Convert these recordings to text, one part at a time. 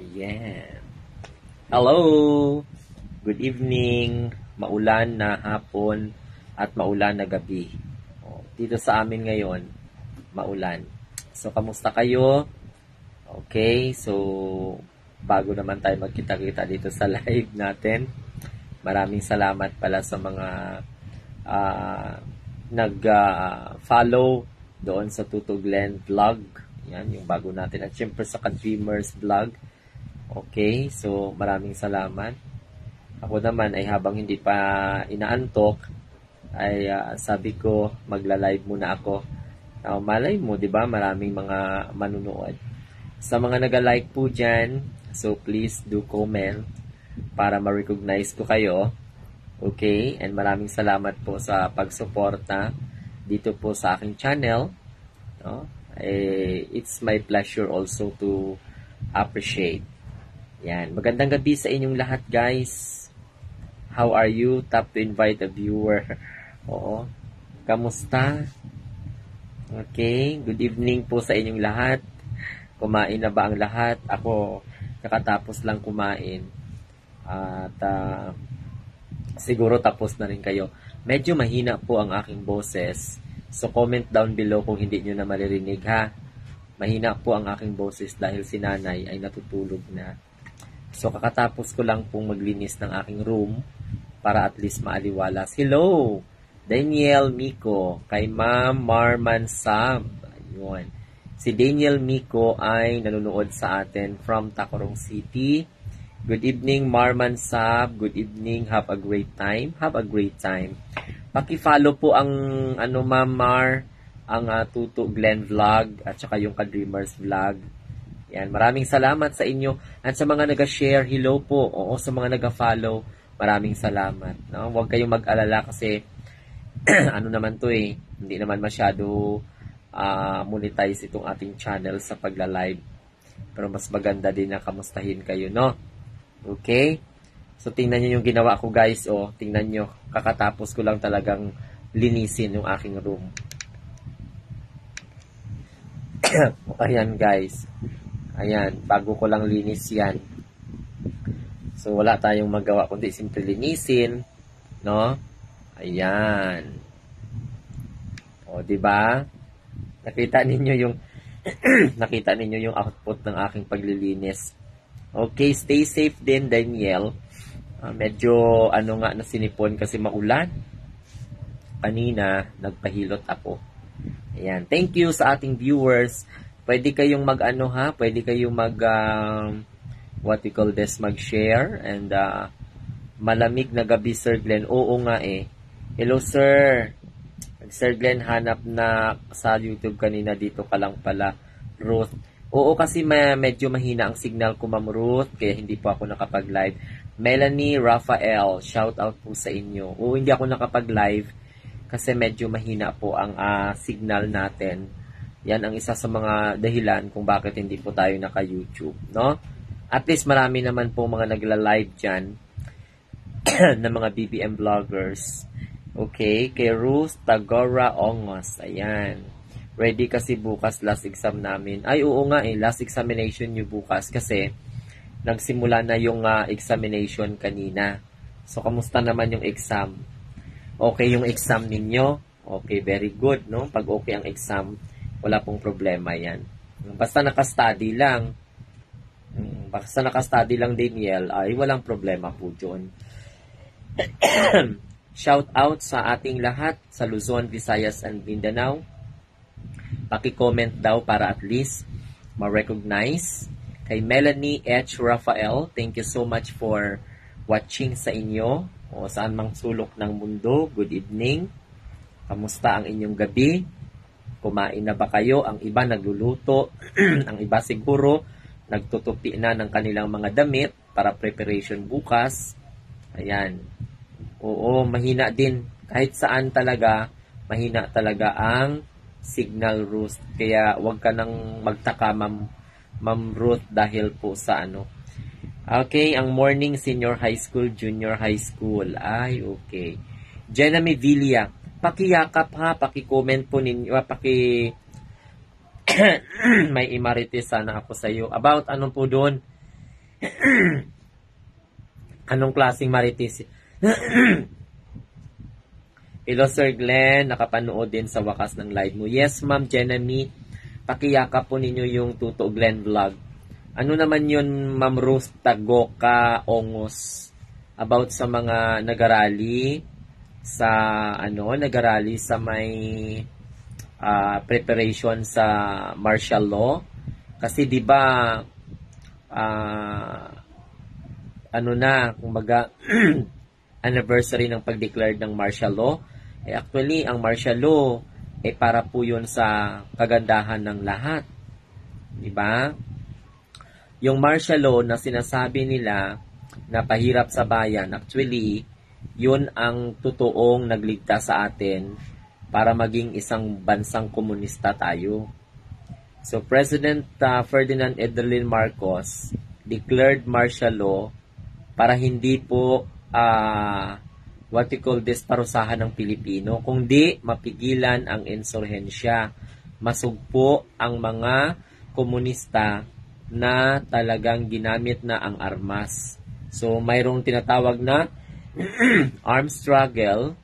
Ayan. Hello! Good evening. Maulan na hapon at maulan na gabi. Dito sa amin ngayon, maulan. So, kamusta kayo? Okay, so bago naman tayo magkita-kita dito sa live natin, maraming salamat pala sa mga nag-follow doon sa Tuto Glenn vlog. Yan, yung bago natin. At syempre sa Ka-Dreamers vlog. Okay, so maraming salamat. Ako naman ay habang hindi pa inaantok, ay sabi ko magla-live muna ako. Malay mo, di ba? Maraming mga manunood. Sa mga nag-like po dyan, so please do comment para ma-recognize ko kayo. Okay, and maraming salamat po sa pagsuporta dito po sa aking channel. No? It's my pleasure also to appreciate. Yan. Magandang gabi sa inyong lahat, guys. How are you? Tap to invite a viewer. Oo. Kamusta? Okay. Good evening po sa inyong lahat. Kumain na ba ang lahat? Ako, nakatapos lang kumain. At siguro tapos na rin kayo. Medyo mahina po ang aking boses. So, comment down below kung hindi nyo na maririnig, ha? Mahina po ang aking boses dahil si nanay ay natutulog na. So, kakatapos ko lang pong maglinis ng aking room para at least maaliwalas. Hello! Daniel Miko, kay Ma'am Marman Sab. Ayun. Si Daniel Miko ay nanonood sa atin from Tacorong City. Good evening, Marman Sab. Good evening. Have a great time. Have a great time. Paki-follow po ang Ma'am Mar, ang Tuto Glenn vlog at saka yung Ka-Dreamers vlog. Yan, maraming salamat sa inyo. At sa mga nag-share, hello po. Oo, sa mga nag-follow, maraming salamat. No? Huwag kayong mag-alala kasi ano naman to hindi naman masyado monetize itong ating channel sa pagla-live. Pero mas maganda din na kamustahin kayo, no? Okay? So, tingnan nyo yung ginawa ko, guys. Tingnan nyo. Kakatapos ko lang talagang linisin yung aking room. Ayan, guys. Ayan, bago ko lang linis yan. So, wala tayong magawa kundi simple linisin. No? Ayan. Diba? Nakita ninyo yung nakita ninyo yung output ng aking paglilinis. Okay, stay safe din, Daniel. Medyo nga na sinipon kasi maulan. Kanina, nagpahilot ako. Ayan. Thank you sa ating viewers. Pwede kayong pwede kayong what we call this, mag-share. And malamig na gabi, Sir Glenn. Oo nga Hello, sir. Sir Glenn, hanap na sa YouTube kanina. Dito ka lang pala, Ruth. Oo, kasi medyo mahina ang signal ko, Ma'am Ruth. Kaya hindi po ako nakapag-live. Melanie Rafael, shout out po sa inyo. Oo, hindi ako nakapag-live kasi medyo mahina po ang signal natin. Yan ang isa sa mga dahilan kung bakit hindi po tayo naka-YouTube, no? At least marami naman po mga nagla-live dyan na mga BBM vloggers. Okay, kay Ruth Tagora Ongos. Ayan. Ready kasi bukas last exam namin. Ay, oo nga last examination nyo bukas kasi nagsimula na yung examination kanina. So, kamusta naman yung exam? Okay yung exam ninyo? Okay, very good, no? Pag okay ang exam, wala pong problema yan. Basta naka-study lang. Basta naka-study lang, Daniel, ay walang problema po dyan. Shout out sa ating lahat sa Luzon, Visayas, and Mindanao. Paki-comment daw para at least ma-recognize. Kay Melanie H. Rafael, thank you so much for watching sa inyo o saan mang sulok ng mundo. Good evening. Kamusta ang inyong gabi? Kumain na ba kayo? Ang iba nagluluto. Ang iba siguro nagtutupi na ng kanilang mga damit para preparation bukas. Ayan. Oo, mahina din. Kahit saan talaga, mahina talaga ang signal, Ruth. Kaya wag ka nang magtaka, Ma'am Ruth, dahil po sa Okay, ang morning senior high school, junior high school. Ay, okay. Jenamy Villa, pakiyakap ha, paki-comment po ninyo, may imarites sana ako sa iyo. About ano po doon? Anong klaseng marites? Hello, Sir Glenn. Nakapanood din sa wakas ng live mo. Yes, Ma'am Jenny. Pakiyakap po ninyo yung Tuto Glenn vlog. Ano naman yun, Ma'am Rose Tagoka Ongos? About sa mga nagarali sa may preparation sa martial law. Kasi 'di ba kumbaga anniversary ng pag-declare ng martial law. Actually, ang martial law para po 'yun sa kagandahan ng lahat. 'Di ba? Yung martial law na sinasabi nila na pahirap sa bayan, actually, 'yun ang totoong nagligtas sa atin para maging isang bansang komunista tayo. So, President Ferdinand Edelin Marcos declared martial law para hindi po parusahan ng Pilipino, kundi mapigilan ang insurhensya. Masugpo ang mga komunista na talagang ginamit na ang armas. So, mayroong tinatawag na armed struggle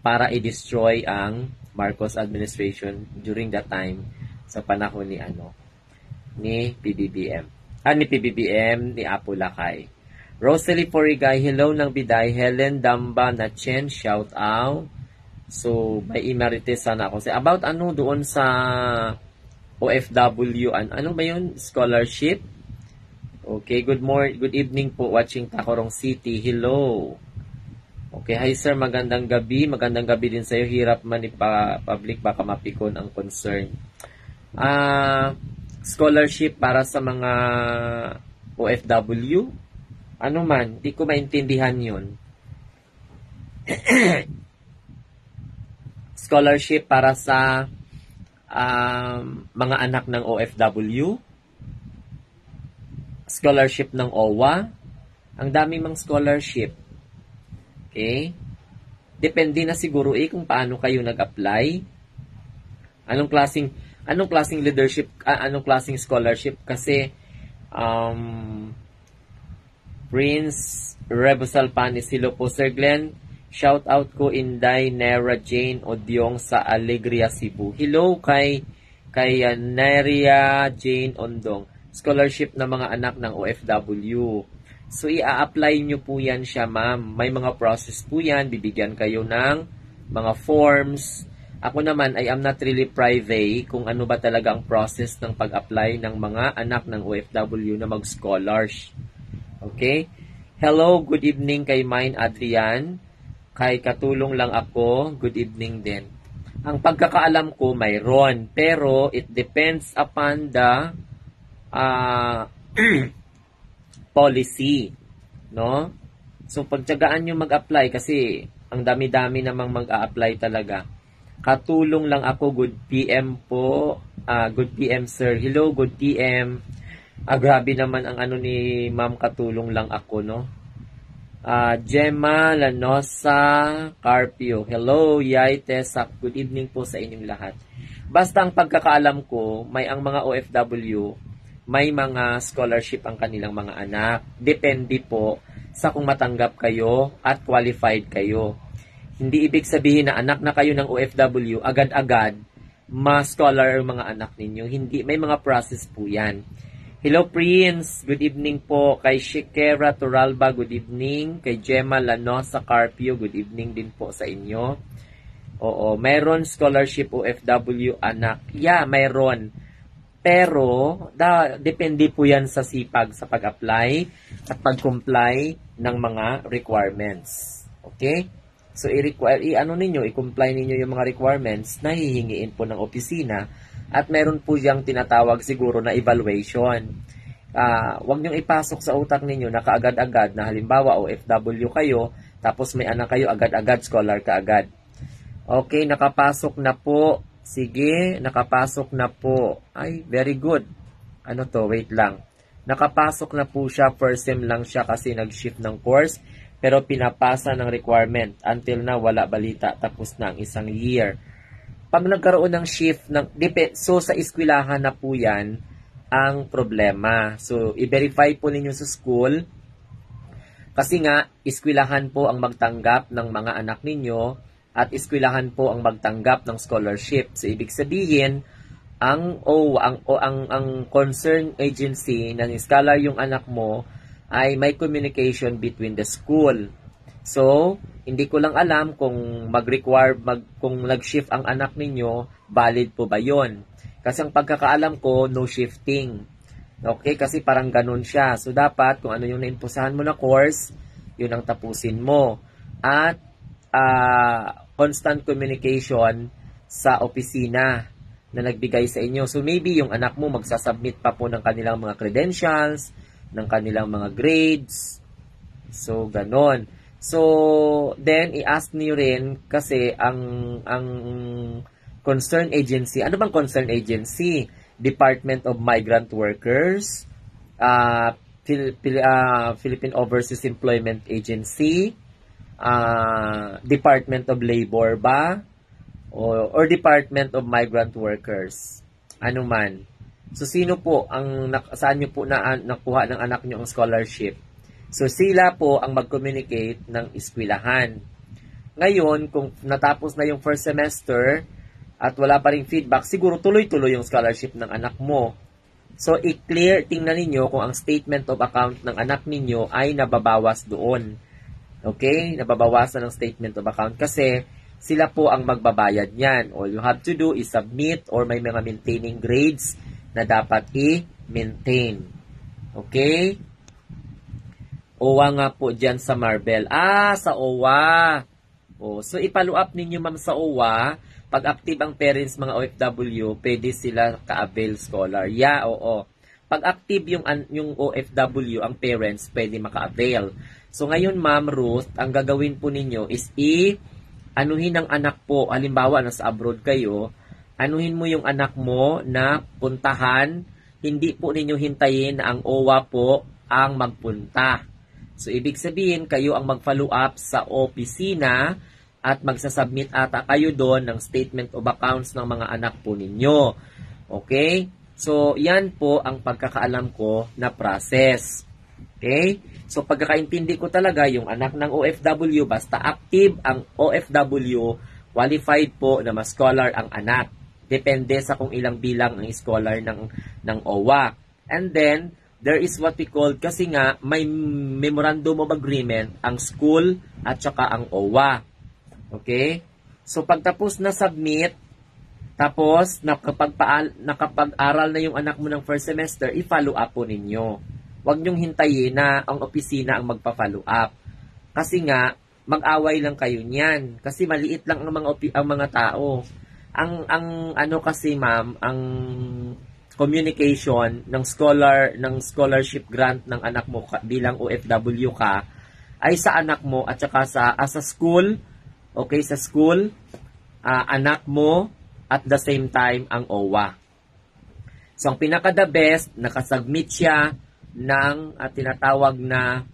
para i-destroy ang Marcos administration during that time sa panahon ni PBBM. Ni Apo Lakay. Rosalie Porigay, hello ng Biday. Helen Damba na Chen, shout out. So, may emeritus sana ako. About doon sa OFW, ano ba yun? Scholarship? Okay, good evening po watching Tacorong City. Hello. Okay, hi sir, magandang gabi. Magandang gabi din sa iyo. Hirap man public baka mapikon ang concern. Scholarship para sa mga OFW? Ano man, di ko maintindihan 'yun. Scholarship para sa mga anak ng OFW? Scholarship ng OWA? Ang dami mang scholarship. Okay? Depende na siguro kung paano kayo nag-apply. Anong klaseng leadership, anong klaseng scholarship kasi Prince Rebusal Panis, hello po Sir Glenn. Shout out ko Inday Nera Jane Odyong sa Alegria, Cebu. Hello kay Neria Jane Ondong. Scholarship ng mga anak ng OFW. So, i-apply nyo po yan siya, ma'am. May mga process po yan. Bibigyan kayo ng mga forms. Ako naman, I am not really private kung ano ba talaga ang process ng pag-apply ng mga anak ng OFW na mag-scholars. Okay? Hello, good evening kay Mine Adrian. Kay Katulong lang ako, good evening din. Ang pagkakaalam ko, mayroon. Pero, it depends upon the policy, no? So, pagtiyagaan nyo mag-apply kasi ang dami-dami namang mag-a-apply talaga. Katulong lang ako, good PM po. Good PM, sir. Hello, good PM. Grabe naman ang ni Ma'am Katulong lang ako, no? Gemma Lanosa Carpio. Hello, Yay Tesak. Good evening po sa inyong lahat. Basta ang pagkakaalam ko, ang mga OFW, may mga scholarship ang kanilang mga anak. Depende po sa kung matanggap kayo at qualified kayo. Hindi ibig sabihin na anak na kayo ng OFW, agad-agad, ma-scholar ang mga anak ninyo. Hindi, may mga process po yan. Hello Prince, good evening po. Kay Shikera Turalba, good evening. Kay Gemma Lanosa Carpio, good evening din po sa inyo. Oo, mayroon scholarship OFW anak. Yeah, mayroon. Pero, depende po yan sa sipag sa pag-apply at pag-comply ng mga requirements. Okay? So, i-comply ninyo yung mga requirements na hihingiin po ng opisina at meron po yung tinatawag siguro na evaluation. Huwag niyong ipasok sa utak ninyo na kaagad-agad na halimbawa OFW kayo, tapos may anak kayo, agad-agad scholar ka agad. Okay, nakapasok na po. Sige, nakapasok na po. Ay, very good. Wait lang. Nakapasok na po siya, first sem lang siya kasi nag-shift ng course, pero pinapasa ng requirement. Until na, wala balita, tapos na ang isang year. Pag nagkaroon ng shift, so sa eskwelahan na po yan, ang problema. So, i-verify po ninyo sa school kasi nga, eskwelahan po ang magtanggap ng mga anak ninyo at eskwelahan po ang magtanggap ng scholarship. So, ibig sabihin, ang concern agency na scholar yung anak mo ay may communication between the school. So, hindi ko lang alam kung kung nag-shift ang anak ninyo, valid po ba yon? Kasi ang pagkakaalam ko, no shifting. Okay, kasi parang ganun siya. So, dapat kung ano yung naimpusahan mo na course, yun ang tapusin mo. At constant communication sa opisina na nagbigay sa inyo. So, maybe yung anak mo magsasubmit pa po ng kanilang mga credentials, ng kanilang mga grades. So, ganon. So, then, i-ask niyo rin kasi ang concern agency. Ano bang concern agency? Department of Migrant Workers, Philippine Overseas Employment Agency, Department of Labor ba? Or Department of Migrant Workers. Ano man. So, sino po saan nyo po nakuha ng anak nyo ang scholarship? So, sila po ang mag-communicate ng eskwelahan. Ngayon, kung natapos na yung first semester, at wala pa ring feedback, siguro tuloy-tuloy yung scholarship ng anak mo. So, i-clear, tingnan ninyo kung ang statement of account ng anak ninyo ay nababawas doon. Okay? Nababawasan ng statement of account kasi sila po ang magbabayad niyan. All you have to do is submit or may mga maintaining grades na dapat i-maintain. Okay? OWA nga po dyan sa Marvel. Sa OWA. So, i-follow up ninyo ma'am sa OWA. Pag active ang parents, mga OFW, pwede sila ka-avail scholar. Yeah, oo. Pag active yung OFW, ang parents, pwede maka-avail. So, ngayon, Ma'am Ruth, ang gagawin po ninyo is anuhin ang anak po. Halimbawa, nasa abroad kayo, anuhin mo yung anak mo na puntahan. Hindi po ninyo hintayin na ang OWA po ang magpunta. So, ibig sabihin, kayo ang mag-follow up sa opisina at magsasubmit ata kayo doon ng statement of accounts ng mga anak po ninyo. Okay? So, yan po ang pagkakaalam ko na process. Okay? So, pagkakaintindi ko talaga, yung anak ng OFW, basta active ang OFW, qualified po na ma-scholar ang anak. Depende sa kung ilang bilang ang scholar ng OWA. And then, there is what we call, kasi nga, may memorandum of agreement ang school at saka ang OWA. Okay? So, pagtapos na submit, tapos nakapag-aral na yung anak mo ng first semester, i-follow up po ninyo. Huwag nyong hintayin na ang opisina ang magpa-follow up. Kasi nga, mag-away lang kayo niyan. Kasi maliit lang ang mga tao. Ang ano kasi ma'am, ang communication ng scholarship grant ng anak mo bilang OFW ka, ay sa anak mo at saka sa school. Okay, sa school, anak mo, at the same time, ang OWA. So, ang pinaka-the best, nakasubmit siya ng tinatawag na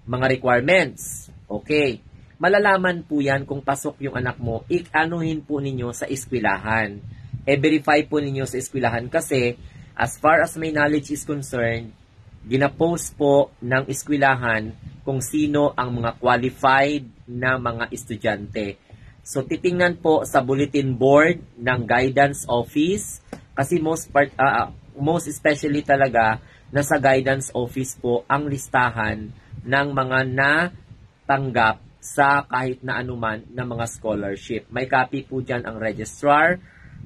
mga requirements. Okay. Malalaman po yan kung pasok yung anak mo, anuhin po ninyo sa eskwelahan. Verify po ninyo sa eskwelahan kasi, as far as my knowledge is concerned, ginapost po ng eskwelahan kung sino ang mga qualified na mga estudyante. So, titingnan po sa bulletin board ng guidance office kasi most especially talaga nasa guidance office po ang listahan ng mga natanggap sa kahit na anuman na mga scholarship. May copy po dyan ang registrar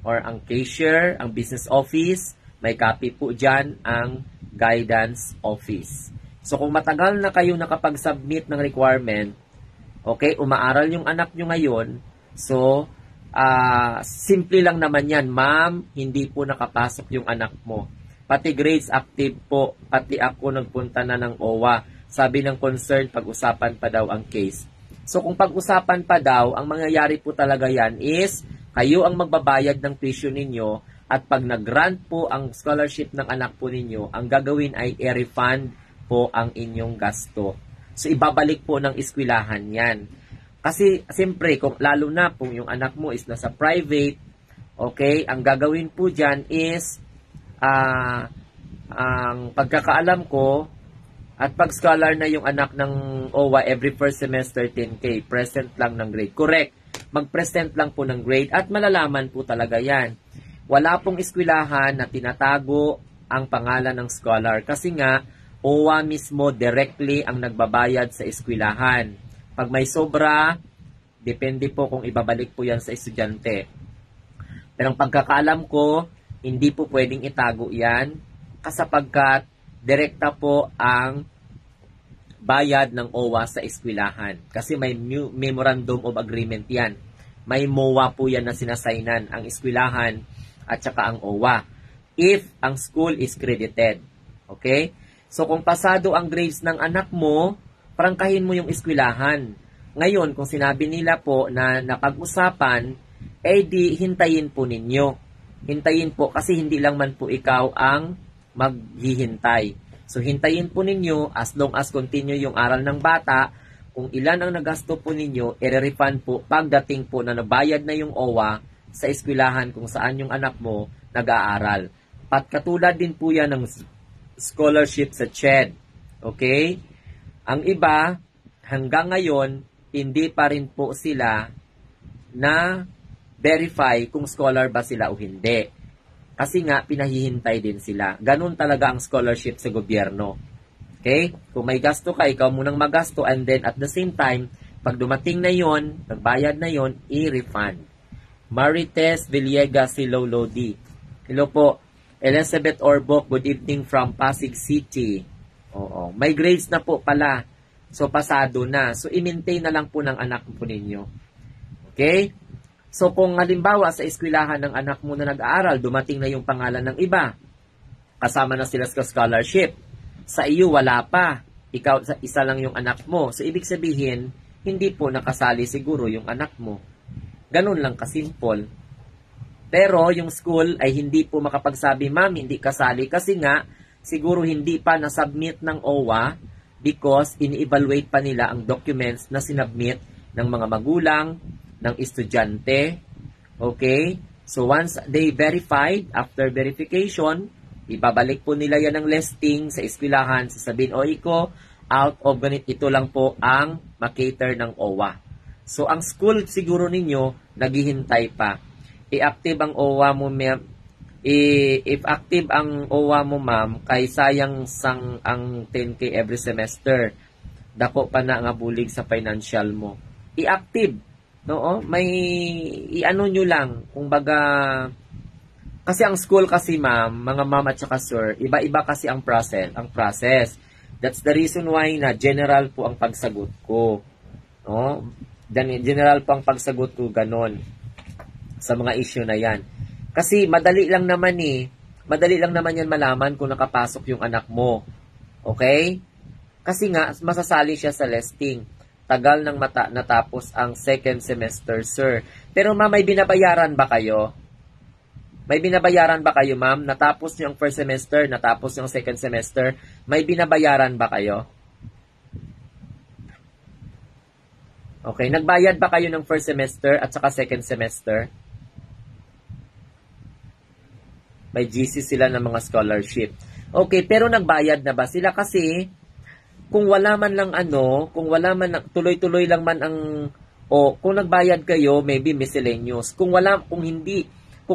or ang cashier, ang business office. May copy po dyan ang guidance office. So, kung matagal na kayo nakapag-submit ng requirement, okay, umaaral yung anak nyo ngayon, so, simple lang naman yan, ma'am, hindi po nakapasok yung anak mo. Pati grades active po, pati ako nagpunta na ng OWA. Sabi ng concern, pag-usapan pa daw ang case. So, kung pag-usapan pa daw, ang mangyayari po talaga yan is, kayo ang magbabayad ng tuition ninyo, at pag nag-grant po ang scholarship ng anak po ninyo, ang gagawin ay i-refund po ang inyong gasto. So, ibabalik po ng eskwelahan yan. Kasi, siyempre, lalo na kung yung anak mo is nasa private, okay, ang gagawin po dyan is, Ang pagkakaalam ko, at pag scholar na yung anak ng OWA, every first semester 10K, present lang ng grade. Correct. Mag-present lang po ng grade at malalaman po talaga yan. Wala pong eskwelahan na tinatago ang pangalan ng scholar kasi nga, OWA mismo directly ang nagbabayad sa eskwelahan. Pag may sobra, depende po kung ibabalik po yan sa estudyante. Pero ang pagkakaalam ko, hindi po pwedeng itago yan kasapagkat direkta po ang bayad ng OWA sa eskwelahan. Kasi may Memorandum of Agreement yan. May MOA po yan na sinasaynan ang eskwelahan at saka ang OWA. If ang school is credited. Okay? So kung pasado ang grades ng anak mo, prangkahin mo yung eskwelahan. Ngayon, kung sinabi nila po na napag-usapan, di hintayin po ninyo. Hintayin po kasi hindi lang man po ikaw ang maghihintay. So, hintayin po ninyo as long as continue yung aral ng bata. Kung ilan ang nagasto po ninyo, i-refund po pagdating po na nabayad na yung OWA sa eskwelahan kung saan yung anak mo nag-aaral. Katulad din po yan ng scholarship sa CHED. Okay? Ang iba, hanggang ngayon, hindi pa rin po sila na verify kung scholar ba sila o hindi. Kasi nga, pinahihintay din sila. Ganun talaga ang scholarship sa gobyerno. Okay? Kung may gasto ka, ikaw munang magasto and then at the same time, pag dumating na yon, nagbayad na yon, i-refund. Marites Villegas, hello Lodi. Hello po. Elizabeth Orbok, good evening from Pasig City. Oo. May grades na po pala. So, pasado na. So, i-maintain na lang po ng anak po ninyo. Okay? So, kung halimbawa sa eskwelahan ng anak mo na nag-aaral, dumating na yung pangalan ng iba, kasama na sila sa scholarship, sa iyo wala pa, ikaw isa lang yung anak mo. So, ibig sabihin, hindi po nakasali siguro yung anak mo. Ganun lang kasimple. Pero, yung school ay hindi po makapagsabi, ma'am, hindi kasali kasi nga, siguro hindi pa nasubmit ng OWA because ini-evaluate pa nila ang documents na sinubmit ng mga magulang, ng estudyante. Okay? So, once they verified, after verification, ibabalik po nila yan ng listing sa eskwelahan. Sasabihin, iko, out of ganit, ito lang po ang makater ng OWA. So, ang school siguro ninyo, naghihintay pa. I-active ang OWA mo, ma'am. If active ang OWA mo, ma'am, kay sayang sang ang 10K every semester. Dako pa na nga bulig sa financial mo. I-active. No, may iano nyo lang, kung baga, kasi ang school kasi ma'am, mga ma'am at saka sir, iba-iba kasi ang process. That's the reason why na general po ang pagsagot ko. No? General po ang pagsagot ko, ganon, sa mga issue na yan. Kasi madali lang naman yan malaman kung nakapasok yung anak mo. Okay? Kasi nga, masasali siya sa listing. Tagal ng natapos ang second semester, sir. Pero ma'am, may binabayaran ba kayo? May binabayaran ba kayo, ma'am? Natapos niyo ang first semester, natapos niyo ang second semester, may binabayaran ba kayo? Okay, nagbayad ba kayo ng first semester at saka second semester? May GC sila ng mga scholarship. Okay, pero nagbayad na ba sila? Kasi kung wala man lang kung wala man tuloy-tuloy lang man ang kung nagbayad kayo, maybe miscellaneous. Kung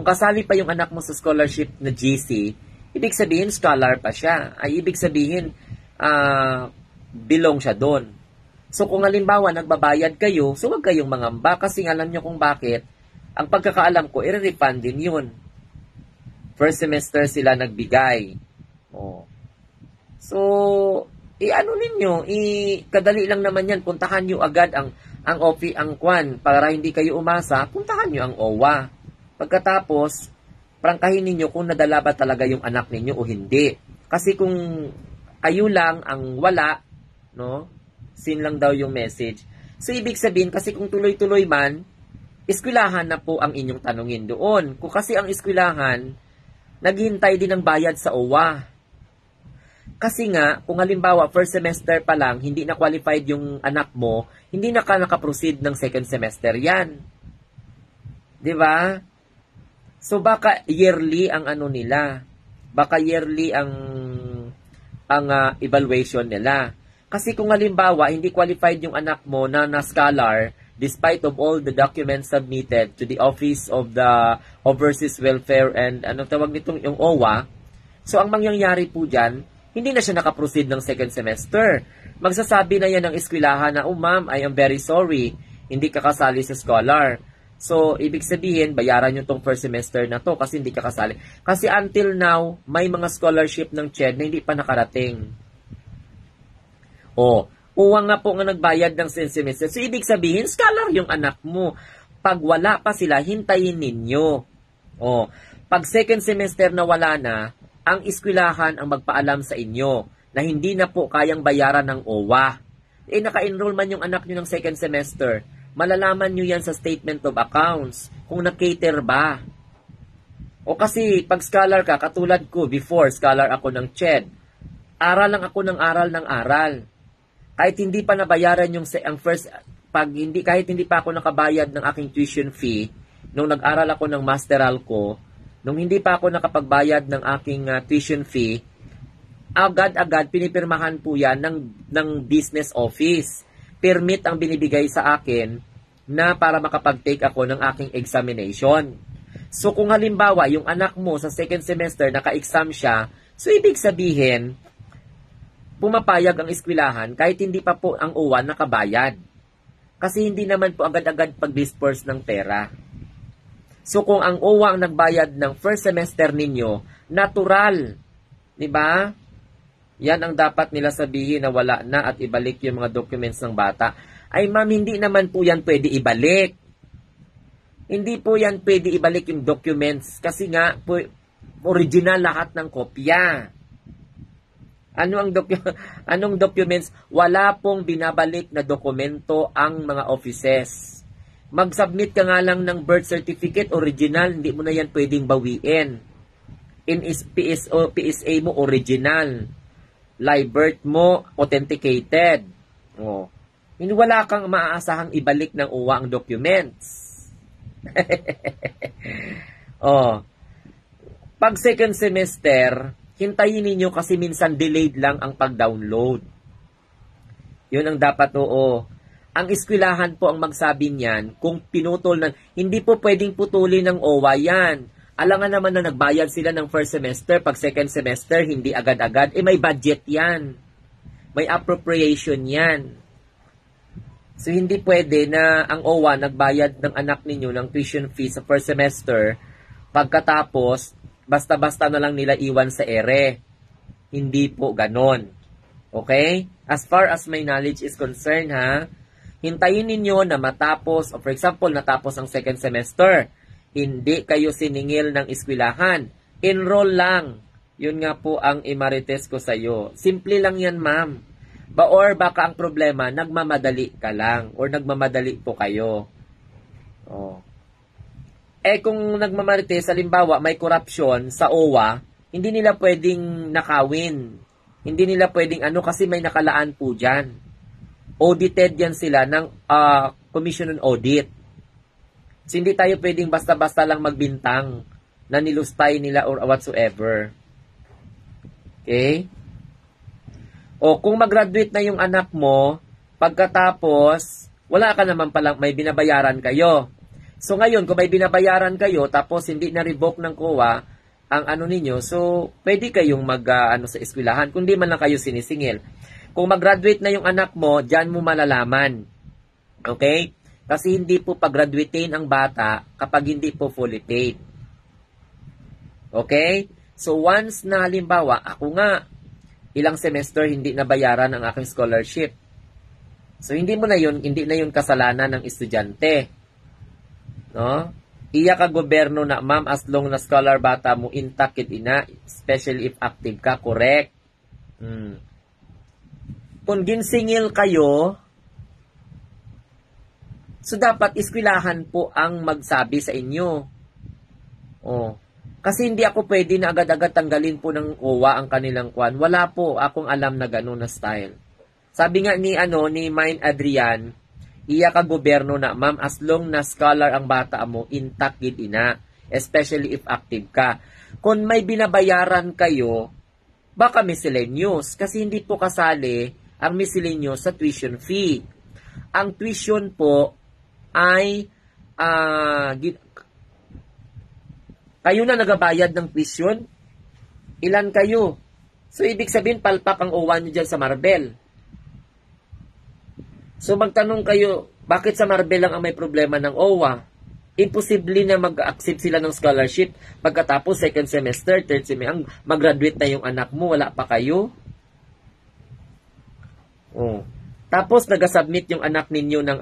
kasali pa yung anak mo sa scholarship na GC, ibig sabihin scholar pa siya. Ay ibig sabihin belong siya doon. So kung halimbawa nagbabayad kayo, so wag kayong mangamba kasi alam niyo kung bakit. Ang pagkakaalam ko, i-refund din 'yun. First semester sila nagbigay. So ano ninyo, kadali lang naman yan, puntahan nyo agad ang kwan, para hindi kayo umasa, puntahan nyo ang OWA. Pagkatapos, prangkahin ninyo kung nadala ba talaga yung anak ninyo o hindi. Kasi kung kayo lang ang wala, no, sin lang daw yung message. So, ibig sabihin, kasi kung tuloy-tuloy man, eskwelahan na po ang inyong tanungin doon. Kung kasi ang eskwelahan, naghihintay din ng bayad sa OWA. Kasi nga, kung halimbawa, first semester pa lang, hindi na qualified yung anak mo, hindi na ka nakaproceed ng second semester yan. Diba? So, baka yearly ang nila. Baka yearly ang ang evaluation nila. Kasi kung halimbawa, hindi qualified yung anak mo na scholar, despite of all the documents submitted to the Office of the Overseas Welfare and anong tawag nitong yung OWA, so ang mangyayari po dyan, hindi na siya nakaproceed ng second semester. Magsasabi na yan ng eskwelahan na, oh ma'am, I am very sorry, hindi ka kasali sa scholar. So, ibig sabihin, bayaran nyo tong first semester na to kasi hindi ka kasali. Kasi until now, may mga scholarship ng CHED na hindi pa nakarating. Uwang nga po nga nagbayad ng second semester. So, ibig sabihin, scholar yung anak mo. Pag wala pa sila, hintayin ninyo. Pag second semester na wala na, ang eskwelahan ang magpaalam sa inyo na hindi na po kayang bayaran ng OWA. Naka-enroll man yung anak nyo ng second semester. Malalaman nyo yan sa statement of accounts kung na-cater ba. Kasi pag scholar ka, katulad ko, before scholar ako ng CHED, aral lang ako ng aral. Kahit hindi pa nabayaran yung kahit hindi pa ako nakabayad ng aking tuition fee, nung nag-aral ako ng masteral ko, nung hindi pa ako nakapagbayad ng aking tuition fee, agad-agad pinipirmahan po yan ng business office. Permit ang binibigay sa akin na para makapag-take ako ng aking examination. So kung halimbawa, yung anak mo sa second semester naka-exam siya, so ibig sabihin, pumapayag ang eskwelahan kahit hindi pa po ang OWA nakabayad. Kasi hindi naman po agad-agad pag-disperse ng pera. So kung ang OWA ang nagbayad ng first semester ninyo, natural. Diba? Yan ang dapat nila sabihin na wala na at ibalik yung mga documents ng bata. Ay ma'am, hindi naman po yan pwede ibalik. Hindi po yan pwede ibalik yung documents kasi nga po, original lahat ng kopya. Anong documents? Wala pong binabalik na dokumento ang mga offices. Mag-submit ka nga lang ng birth certificate, original, hindi mo na yan pwedeng bawiin. In PSA mo, original. Live birth mo, authenticated. Hindi wala kang maaasahang ibalik ng OWA ang documents. Pag second semester, hintayin ninyo kasi minsan delayed lang ang pag-download. Yun ang dapat Ang eskwelahan po ang magsabi niyan kung pinutol na, hindi po pwedeng putulin ng OWA yan. Alangan naman na nagbayad sila ng first semester, pag second semester, hindi agad-agad. May budget yan. May appropriation yan. So, hindi pwede na ang OWA nagbayad ng anak ninyo ng tuition fee sa first semester, pagkatapos, basta-basta na lang nila iwan sa ere. Hindi po ganon. Okay? As far as my knowledge is concerned, hintayin ninyo na matapos, for example, natapos ang second semester. Hindi kayo siningil ng eskwelahan. Enroll lang. Yun nga po ang imarites ko sa iyo. Simple lang yan, ma'am. Or baka ang problema, nagmamadali ka lang or nagmamadali po kayo. Kung nagmamarites, halimbawa, may corruption sa OWA, hindi nila pwedeng nakawin. Hindi nila pwedeng kasi may nakalaan po dyan. Audited yan sila ng Commission on Audit. So, hindi tayo pwedeng basta-basta lang magbintang na nilustay nila or whatsoever. Okay? Kung mag-graduate na yung anak mo, pagkatapos, wala ka naman palang may binabayaran kayo. So ngayon, kung may binabayaran kayo, tapos hindi na-revoke ng COA ang ninyo, so pwede kayong sa eskwelahan, kung di man lang kayo sinisingil. Kung mag-graduate na yung anak mo, dyan mo malalaman. Okay? Kasi hindi po pag-graduatein ang bata kapag hindi po fully paid. Okay? So once na halimbawa, ako nga, ilang semester hindi nabayaran ang aking scholarship. So hindi na yun kasalanan ng estudyante. No? Iya ka gobyerno na, ma'am, as long na scholar bata mo intact ina, especially if active ka, correct. Kung ginsingil kayo, so dapat eskwelahan po ang magsabi sa inyo. Kasi hindi ako pwede na agad-agad tanggalin po ng OWA ang kanilang kwan. Wala po akong alam na gano'n na style. Sabi nga ni Mine Adrian, iya ka gobyerno na, ma'am, as long na scholar ang bata mo, intact gid ina, especially if active ka. Kung may binabayaran kayo, Baka miscellaneous, kasi hindi po kasali ang miscellaneous sa tuition fee. Ang tuition po ay kayo na nagabayad ng tuition. Ilan kayo? So, ibig sabihin, palpak ang OWA nyo dyan sa Marbel. So, magtanong kayo, bakit sa Marbel lang ang may problema ng OWA? Imposible na mag-accept sila ng scholarship pagkatapos second semester, third semester, mag-graduate na yung anak mo, wala pa kayo. Oh. Tapos, nag-submit yung anak ninyo ng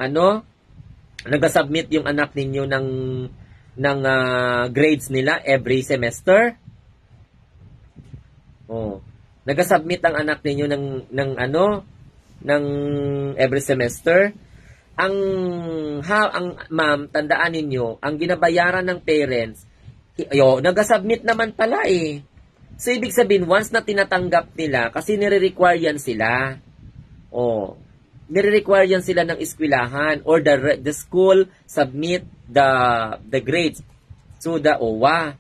nag-submit yung anak ninyo ng grades nila every semester. Oh. Nag-submit ang anak ninyo ng every semester. Ang ma'am, tandaan ninyo, ang ginabayaran ng parents, nag-submit naman pala eh. So, ibig sabihin, once na tinatanggap nila, kasi nire-require yan sila. Oh, nire-require yan sila ng eskwelahan or the school submit the grades to the OWA.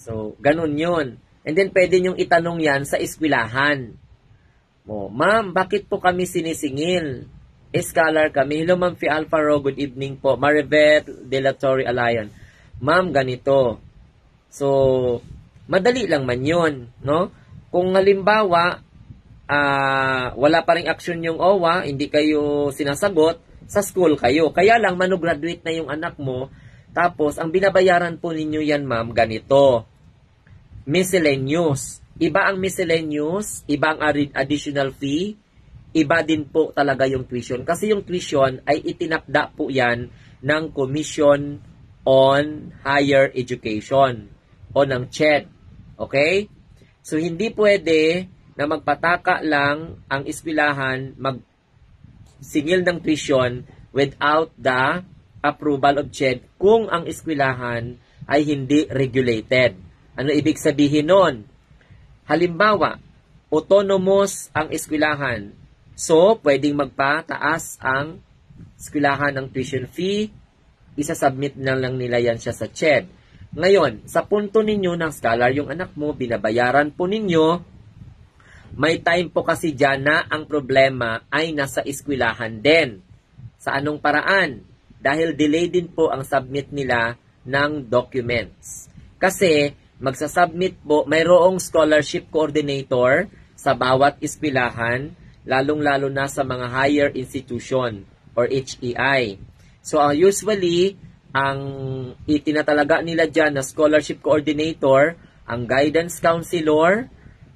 So, ganun yun. And then, pwede nyong itanong yan sa eskwelahan. Oh, ma'am, bakit po kami sinisingil? Scholar kami. Hello, Ma'am Fi Alfaro. Good evening po. Maribeth de la Torre Alayon. Ma'am, ganito. So, madali lang man yun, no? Kung halimbawa, wala pa ring action yung OWA, hindi kayo sinasagot, sa school kayo. Kaya lang, manograduate na yung anak mo. Tapos, ang binabayaran po ninyo yan, ma'am, ganito. Miscellaneous. Iba ang miscellaneous, iba ang additional fee, iba din po talaga yung tuition. Kasi yung tuition ay itinakda po yan ng Commission on Higher Education o ng CHED. Okay? So, hindi pwede na magpataka lang ang eskwelahan magsingil ng tuition without the approval of CHED kung ang eskwelahan ay hindi regulated. Ano ibig sabihin nun? Halimbawa, autonomous ang eskwelahan. So, pwedeng magpataas ang eskwelahan ng tuition fee. Isasubmit na lang nila yan siya sa CHED. Ngayon, sa punto ninyo ng scholar, yung anak mo, binabayaran po ninyo, may time po kasi dyan na ang problema ay nasa eskwelahan din. Sa anong paraan? Dahil delay din po ang submit nila ng documents. Kasi, magsasubmit po, mayroong scholarship coordinator sa bawat eskwelahan, lalong-lalo na sa mga higher institution or HEI. So, usually, ang itinatalaga nila dyan na scholarship coordinator, ang guidance counselor,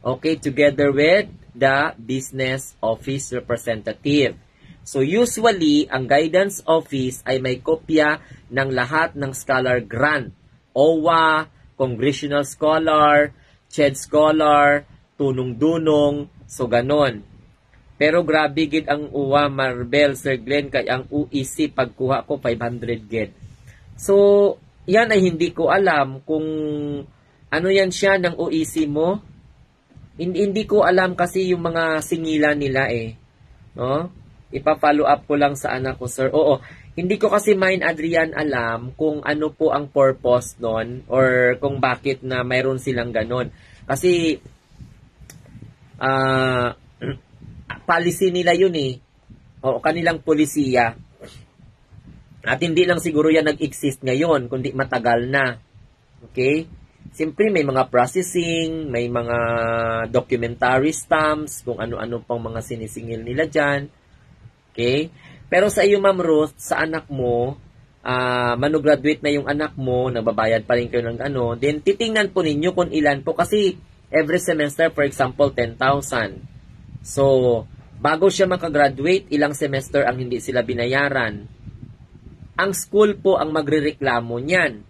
okay, together with the business office representative. So, usually, ang guidance office ay may kopya ng lahat ng scholar grant, OWA, Congressional Scholar, CHED Scholar, Tunong-Dunong, so ganon. Pero grabe gid ang UWA, Marbel, Sir Glenn, kay ang UEC pagkuha ko 500 gid. So, yan ay hindi ko alam kung ano yan siya ng UEC mo. Hindi ko alam kasi yung mga singilan nila eh. No? Ipa-follow up ko lang sa anak ko, sir. Oo. Hindi ko kasi Adrian alam kung ano po ang purpose nun or kung bakit na mayroon silang ganon. Kasi policy nila yun eh. O kanilang polisiya. At hindi lang siguro yan nag-exist ngayon, kundi matagal na. Okay? Siyempre may mga processing, may mga documentary stamps, kung ano-ano pang mga sinisingil nila dyan. Okay? Pero sa iyo, Ma'am Ruth, sa anak mo, manograduate na yung anak mo, nagbabayad pa rin kayo ng then titingnan po ninyo kung ilan po. Kasi every semester, for example, 10,000. So, bago siya makagraduate, ilang semester ang hindi sila binayaran. Ang school po ang magrereklamo niyan.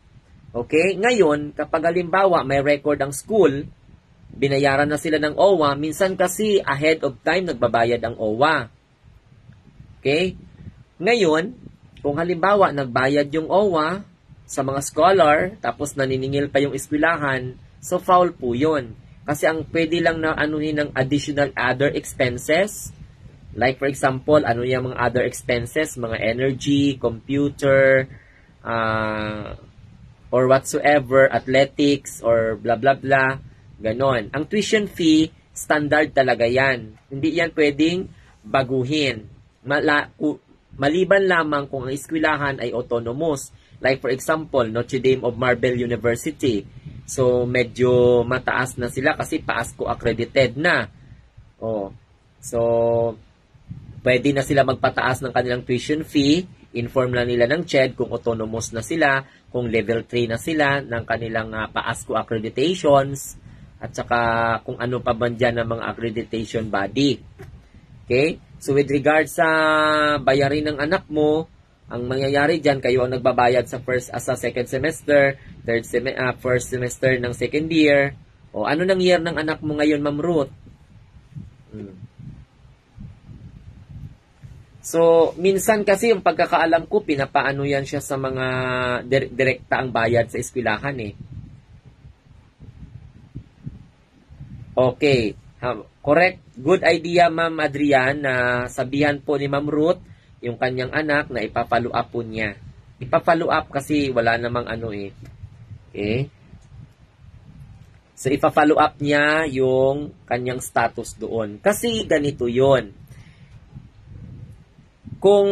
Okay? Ngayon, kapag halimbawa may record ang school, binayaran na sila ng OWA, minsan kasi ahead of time nagbabayad ang OWA. Okay? Ngayon, kung halimbawa nagbayad yung OWA sa mga scholar, tapos naniningil pa yung eskwelahan, so foul po yun. Kasi ang pwede lang na anuhin ng additional other expenses, like for example, ano yung mga other expenses, mga energy, computer, or whatsoever, athletics, or blah blah blah. Ganon. Ang tuition fee, standard talaga yan. Hindi yan pwedeng baguhin. Maliban lamang kung ang eskwelahan ay autonomous. Like for example, Notre Dame of Marble University. So, medyo mataas na sila kasi PASCO accredited na. Oh. So, pwede na sila magpataas ng kanilang tuition fee. Inform lang nila ng CHED kung autonomous na sila, kung level 3 na sila ng kanilang PASCO accreditations, at saka kung ano pa ba dyan ng mga accreditation body. Okay? So, with regards sa bayarin ng anak mo, ang mangyayari dyan, kayo ang nagbabayad sa second semester, first semester ng second year. O, ano nang year ng anak mo ngayon, Ma'am Ruth? So, minsan kasi yung pagkakaalam ko, pinapaano yan siya sa mga direkta ang bayad sa eskwelahan eh. Okay. Correct. Good idea, Ma'am Adrian, na sabihan po ni Ma'am Ruth yung kanyang anak na ipa-follow up po niya. Ipa-follow up kasi wala namang ano eh. Okay? So, ipa-follow up niya yung kanyang status doon. Kasi ganito yon. Kung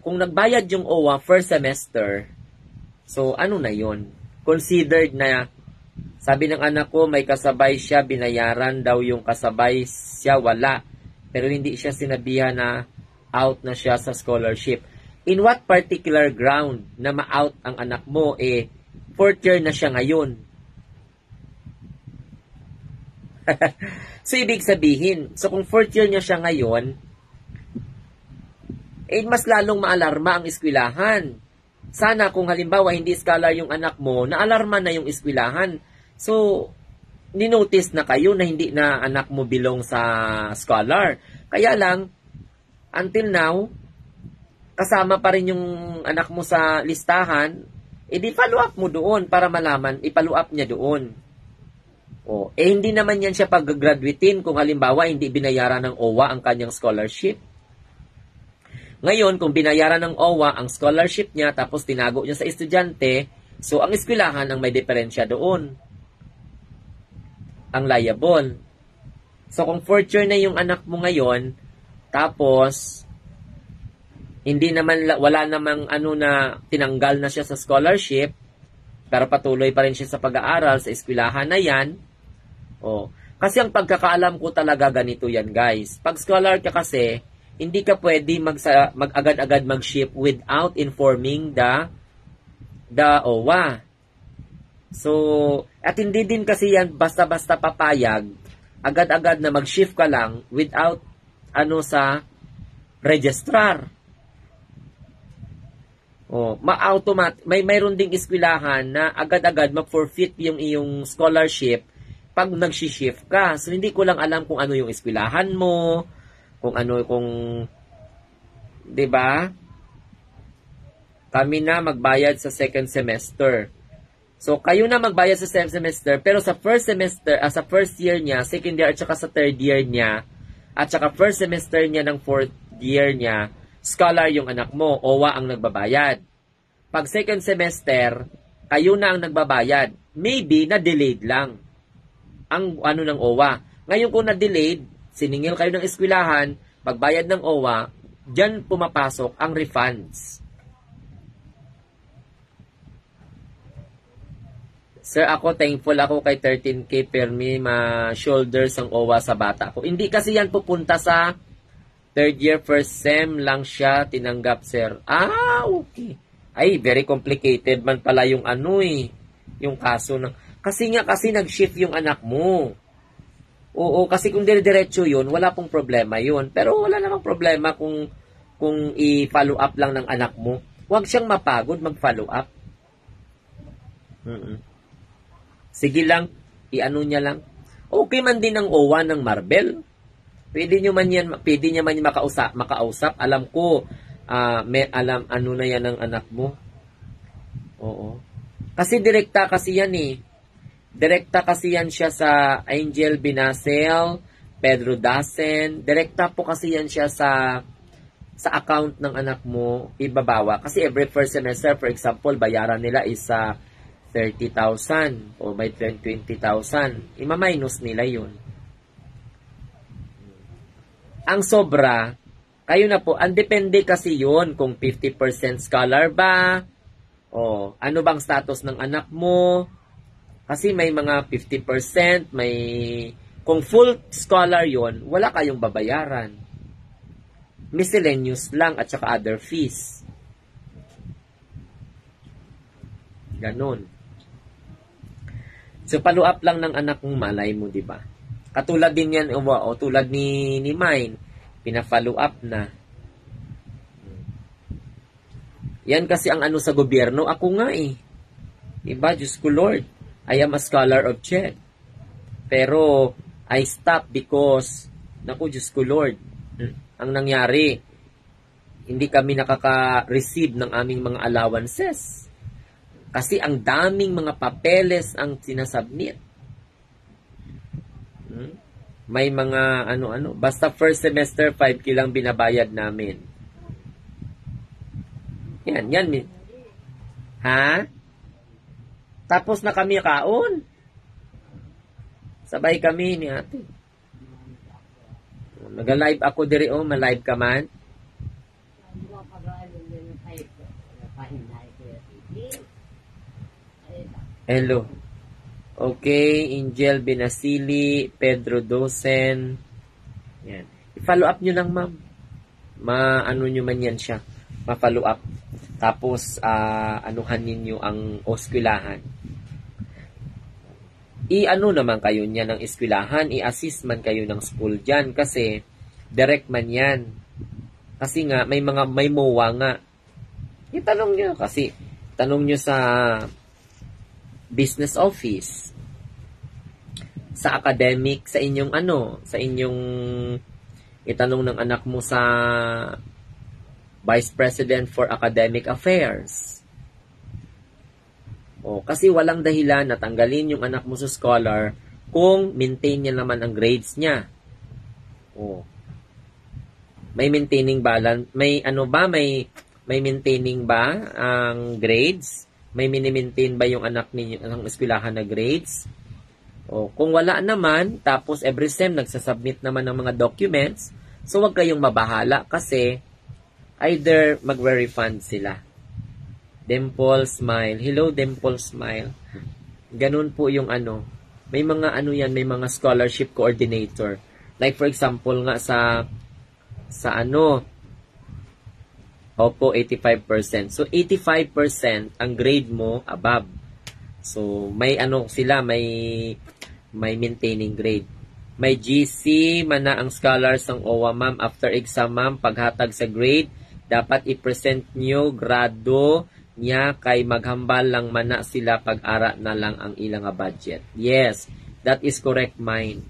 nagbayad yung OWA first semester, so ano na yon? Considered na, sabi ng anak ko, may kasabay siya, binayaran daw yung kasabay siya, wala. Pero hindi siya sinabihan na out na siya sa scholarship. In what particular ground na ma-out ang anak mo, fourth year na siya ngayon. So, ibig sabihin, so kung fourth year niya siya ngayon, mas lalong maalarma ang eskwelahan. Sana kung halimbawa hindi scholar yung anak mo, naalarma na yung eskwelahan. So, ninotice na kayo na hindi na anak mo belong sa scholar. Kaya lang, until now, kasama pa rin yung anak mo sa listahan, di follow up mo doon para malaman, i-follow up niya doon. Hindi naman yan siya pag-graduatein kung halimbawa hindi binayaran ng OWA ang kanyang scholarship. Ngayon, kung binayaran ng OWA ang scholarship niya tapos tinago niya sa estudyante, so ang eskwelahan ang may diferensya doon. Ang liable. So, kung fourth year na yung anak mo ngayon, tapos, wala namang na tinanggal na siya sa scholarship, pero patuloy pa rin siya sa pag-aaral sa eskwelahan na yan. Kasi ang pagkakaalam ko talaga ganito yan, guys. Pag scholar ka kasi, hindi ka pwede mag-agad-agad mag-ship without informing the OWA. So, at hindi din kasi yan basta-basta papayag, agad-agad na mag-shift ka lang without sa registrar. Mayroon ding eskwelahan na agad-agad mag-forfeit yung iyong scholarship pag nag-shift ka. So, hindi ko lang alam kung ano yung eskwelahan mo, diba? Kami na magbayad sa second semester. So, kayo na magbayad sa second semester, pero sa first semester, sa first year niya, second year, at saka sa third year niya, at saka first semester niya ng fourth year niya, scholar yung anak mo, OWA ang nagbabayad. Pag second semester, kayo na ang nagbabayad. Maybe, na-delayed lang ang ng OWA. Ngayon kung na-delayed, siningil kayo ng eskwelahan, pagbayad ng OWA, dyan pumapasok ang refunds. Sir, ako thankful ako kay 13K per ma-shoulders ang OWA sa bata ko. Hindi kasi yan pupunta sa third year, first sem lang siya tinanggap, sir. Okay. Ay, very complicated man pala yung yung kaso. Kasi nag-shift yung anak mo. Oo, kasi kung dire-diretso yun, wala pong problema yun. Pero wala namang problema kung i-follow up lang ng anak mo. Huwag siyang mapagod mag-follow up. Sige lang, niya lang. Okay man din ang OWA ng Marble. Pwede niya man yan makausap. Alam ko, alam na yan ng anak mo. Oo. Kasi direkta kasi yan eh. Direkta kasi yan siya sa Angel Binasel, Pedro Dasen. Direkta po kasi yan siya sa account ng anak mo, ibabawa. Kasi every first semester, for example, bayaran nila is 30,000 o may 20,000. Ima-minus nila yun. Ang sobra, kayo na po, ang depende kasi yun kung 50% scholar ba, o ano bang status ng anak mo. Kasi may mga 50%, kung full scholar yon, wala kayong babayaran. Miscellaneous lang at saka other fees. Ganon. So, follow up lang ng anak mong malay mo, di ba? Katulad din yan, o tulad ni Mine, pina-follow up na. Yan kasi ang ano sa gobyerno, ako nga eh. Diba? Diyos ko Lord, I am a scholar of CHED. Pero, I stopped because, naku Diyos ko Lord, ang nangyari, hindi kami nakaka-receive ng aming mga allowances. Kasi ang daming mga papeles ang sinasubmit. May mga ano-ano. Basta first semester, 5K lang binabayad namin. Yan. Ha? Tapos na kami kaon. Sabay kami ni ate. Nag-live ako diri ma-live ka man. Hello. Okay, Angel Binasili, Pedro Dosen. Yan. I-follow up nyo lang, ma'am. Ma-ano nyo man yan siya. Ma-follow up. Tapos, anuhan ninyo ang oskwilahan. I-ano naman kayo niya ng eskwelahan, i-assist man kayo ng school dyan kasi direct man yan. Kasi nga, may MOA nga. Itanong nyo kasi, tanong nyo sa business office, sa academic, sa inyong itanong ng anak mo sa Vice President for Academic Affairs. Kasi walang dahilan na tanggalin yung anak mo sa scholar kung maintain niya naman ang grades niya. May maintaining balance, may maintaining ba ang grades? May mini-maintain ba yung anak ninyo ng eskwelahan na grades? Kung wala naman, tapos every sem nagsasubmit naman ng mga documents, so wag kayong mabahala kasi either magre-refund sila. Dimple Smile. Hello, Dimple Smile. Ganun po yung may mga may mga scholarship coordinator. Like for example nga sa Opo, 85%. So, 85% ang grade mo above. So, may sila, may maintaining grade. May GC, mana ang scholars ng OWA, ma'am. After exam, ma'am, paghatag sa grade, dapat i-present nyo grado niya kay maghambal lang mana sila pag-ara na lang ang ilang budget. Yes, that is correct, mine.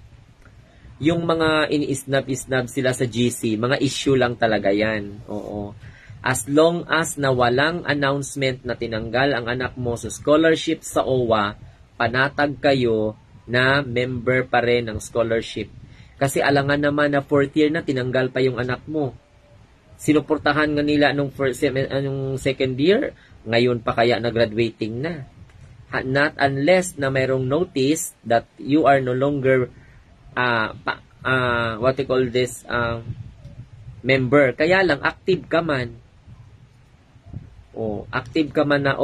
Yung mga ini-snap sila sa GC, mga issue lang talaga yan. Oo. As long as na walang announcement na tinanggal ang anak mo sa scholarship sa OWA, panatag kayo na member pa rin ng scholarship. Kasi alangan naman na 4th year na tinanggal pa yung anak mo. Sinuportahan nga nila nung second year, ngayon pa kaya na graduating na. Not unless na mayroong notice that you are no longer member. Kaya lang active ka man. Active ka man na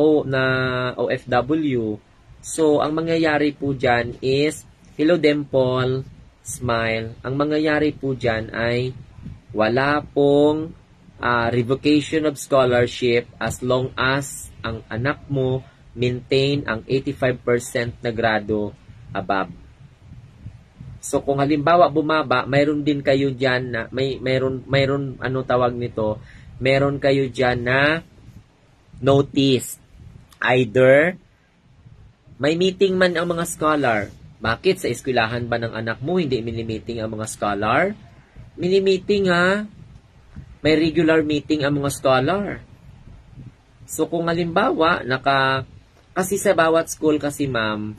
OFW. So, ang mangyayari po dyan is, hello Dimple, Smile. Ang mangyayari po dyan ay wala pong revocation of scholarship as long as ang anak mo maintain ang 85% na grado above. So, kung halimbawa bumaba, mayroon din kayo dyan na, mayroon tawag nito, meron kayo dyan na notice. Either, may meeting man ang mga scholar. Bakit? Sa eskwelahan ba ng anak mo, hindi mini-meeting ang mga scholar? Mini-meeting ha. May regular meeting ang mga scholar. So, kung halimbawa, kasi sa bawat school kasi ma'am,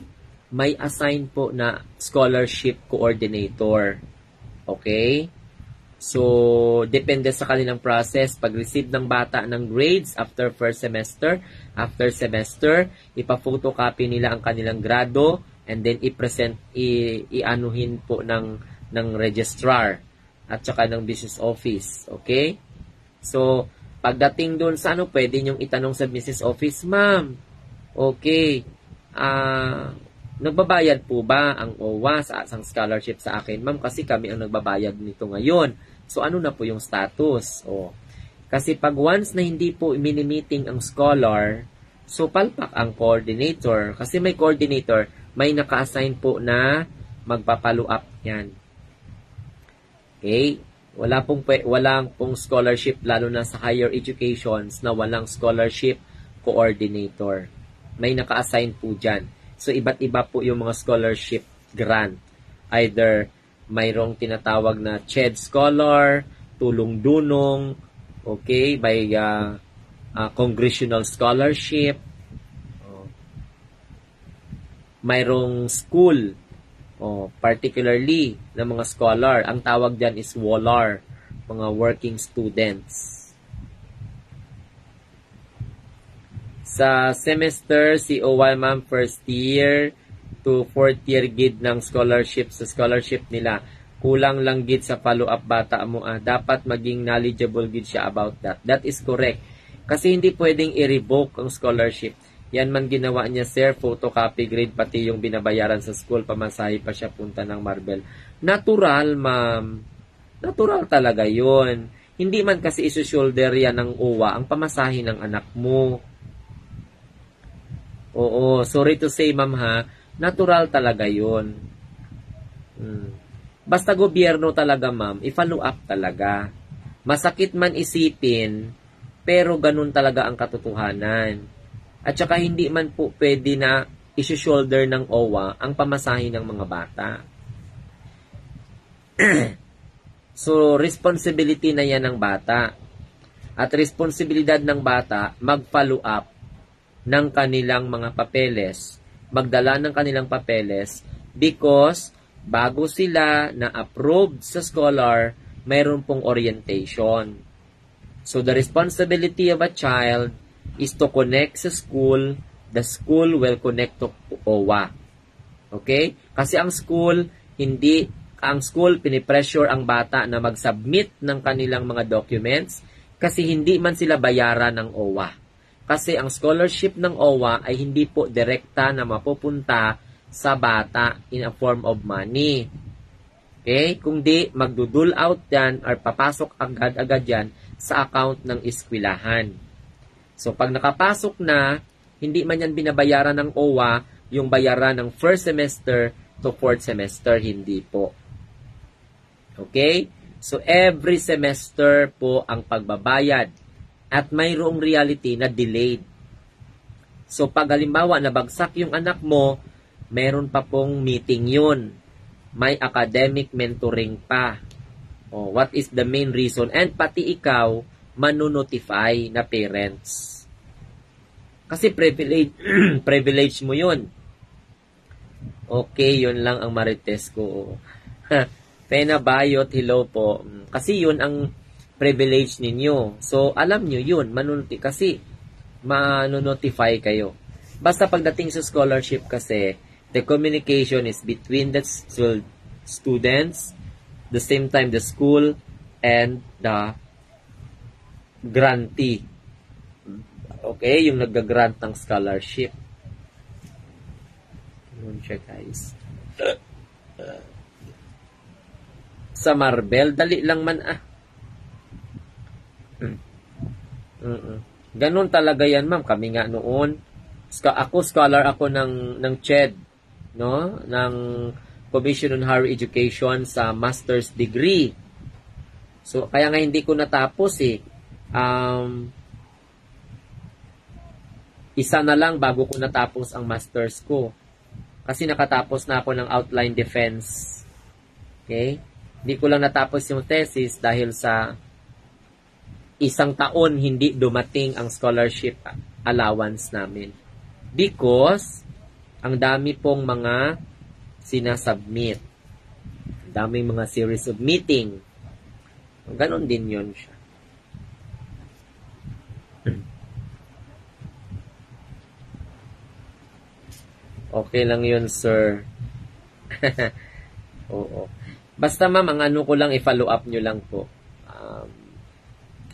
may assign po na scholarship coordinator. Okay? So, depende sa kanilang process. Pag-receive ng bata ng grades after first semester, after semester, ipa-photocopy nila ang kanilang grado and then i-present, i-anuhin po ng registrar at saka ng business office. Okay? So, pagdating doon sa pwede nyong itanong sa business office, ma'am, okay, nagbabayad po ba ang OWA sa isang scholarship sa akin? Ma'am, kasi kami ang nagbabayad nito ngayon. So, ano na po yung status? Kasi pag once na hindi po mini-meeting ang scholar, so palpak ang coordinator. Kasi may coordinator, may naka-assign po na magpapalo up yan. Okay? Walang pong scholarship, lalo na sa higher educations, na walang scholarship coordinator. May naka-assign po dyan. So, iba't iba po yung mga scholarship grant. Either mayroong tinatawag na CHED Scholar, tulong-dunong, okay, by congressional scholarship, mayroong school, particularly ng mga scholar. Ang tawag dyan is WOLAR, mga working students. Sa semester, COY ma'am, first year to fourth year gid ng scholarship. Sa scholarship nila, kulang lang gid sa follow-up bata mo. Dapat maging knowledgeable gid siya about that. That is correct. Kasi hindi pwedeng i-revoke ang scholarship. Yan man ginawa niya, sir, photocopy grade, pati yung binabayaran sa school, pamasahe pa siya punta ng Marbel. Natural, ma'am. Natural talaga yun. Hindi man kasi isu-shoulder yan ng OWA ang pamasahe ng anak mo. Oo, sorry to say, ma'am, ha, natural talaga yun. Basta gobyerno talaga, ma'am, i-follow up talaga. Masakit man isipin, pero ganun talaga ang katotohanan. At saka hindi man po pwede na isu-shoulder ng OWA ang pamasahe ng mga bata. So, responsibility na yan ng bata. At responsibilidad ng bata, mag-follow up ng kanilang mga papeles, magdala ng kanilang papeles, because bago sila na-approved sa scholar, mayroon pong orientation. So, the responsibility of a child is to connect sa school. The school will connect to OWA. Okay? Kasi ang school, pinipressure ang bata na mag-submit ng kanilang mga documents kasi hindi man sila bayaran ng OWA. Kasi ang scholarship ng OWA ay hindi po direkta na mapupunta sa bata in a form of money. Okay? Kung di, magdudul out yan or papasok agad-agad yan sa account ng eskwelahan. So, pag nakapasok na, hindi man yan binabayaran ng OWA, yung bayaran ng first semester to fourth semester, hindi po. Okay? So, every semester po ang pagbabayad. At mayroong reality na delayed. So, pag halimbawa nabagsak yung anak mo, meron pa pong meeting yun. May academic mentoring pa. What is the main reason? And pati ikaw, manonotify na parents. Kasi privilege mo yun. Okay, yun lang ang marites ko. Pena Bayot, hello po. Kasi yun ang privilege ninyo. So, alam nyo yun, kasi manonotify kayo. Basta pagdating sa scholarship kasi, the communication is between the students, the same time the school, and the grantee. Okay? Yung nag-grant ng scholarship. Yun siya, guys. Sa Marbel, dali lang man Ganun talaga yan, ma'am. Kami nga noon, scholar ako ng CHED, no? Ng Commission on Higher Education sa master's degree. So, kaya nga hindi ko natapos isa na lang bago ko natapos ang master's ko. Kasi nakatapos na ako ng outline defense. Okay? Hindi ko lang natapos yung thesis dahil sa isang taon hindi dumating ang scholarship allowance namin. Because, ang dami pong mga sinasubmit. Ang daming mga series of meeting. Ganon din yun siya. Okay lang yun, sir. Oo. Basta ma'am, ang ano ko lang, i-follow up nyo lang po.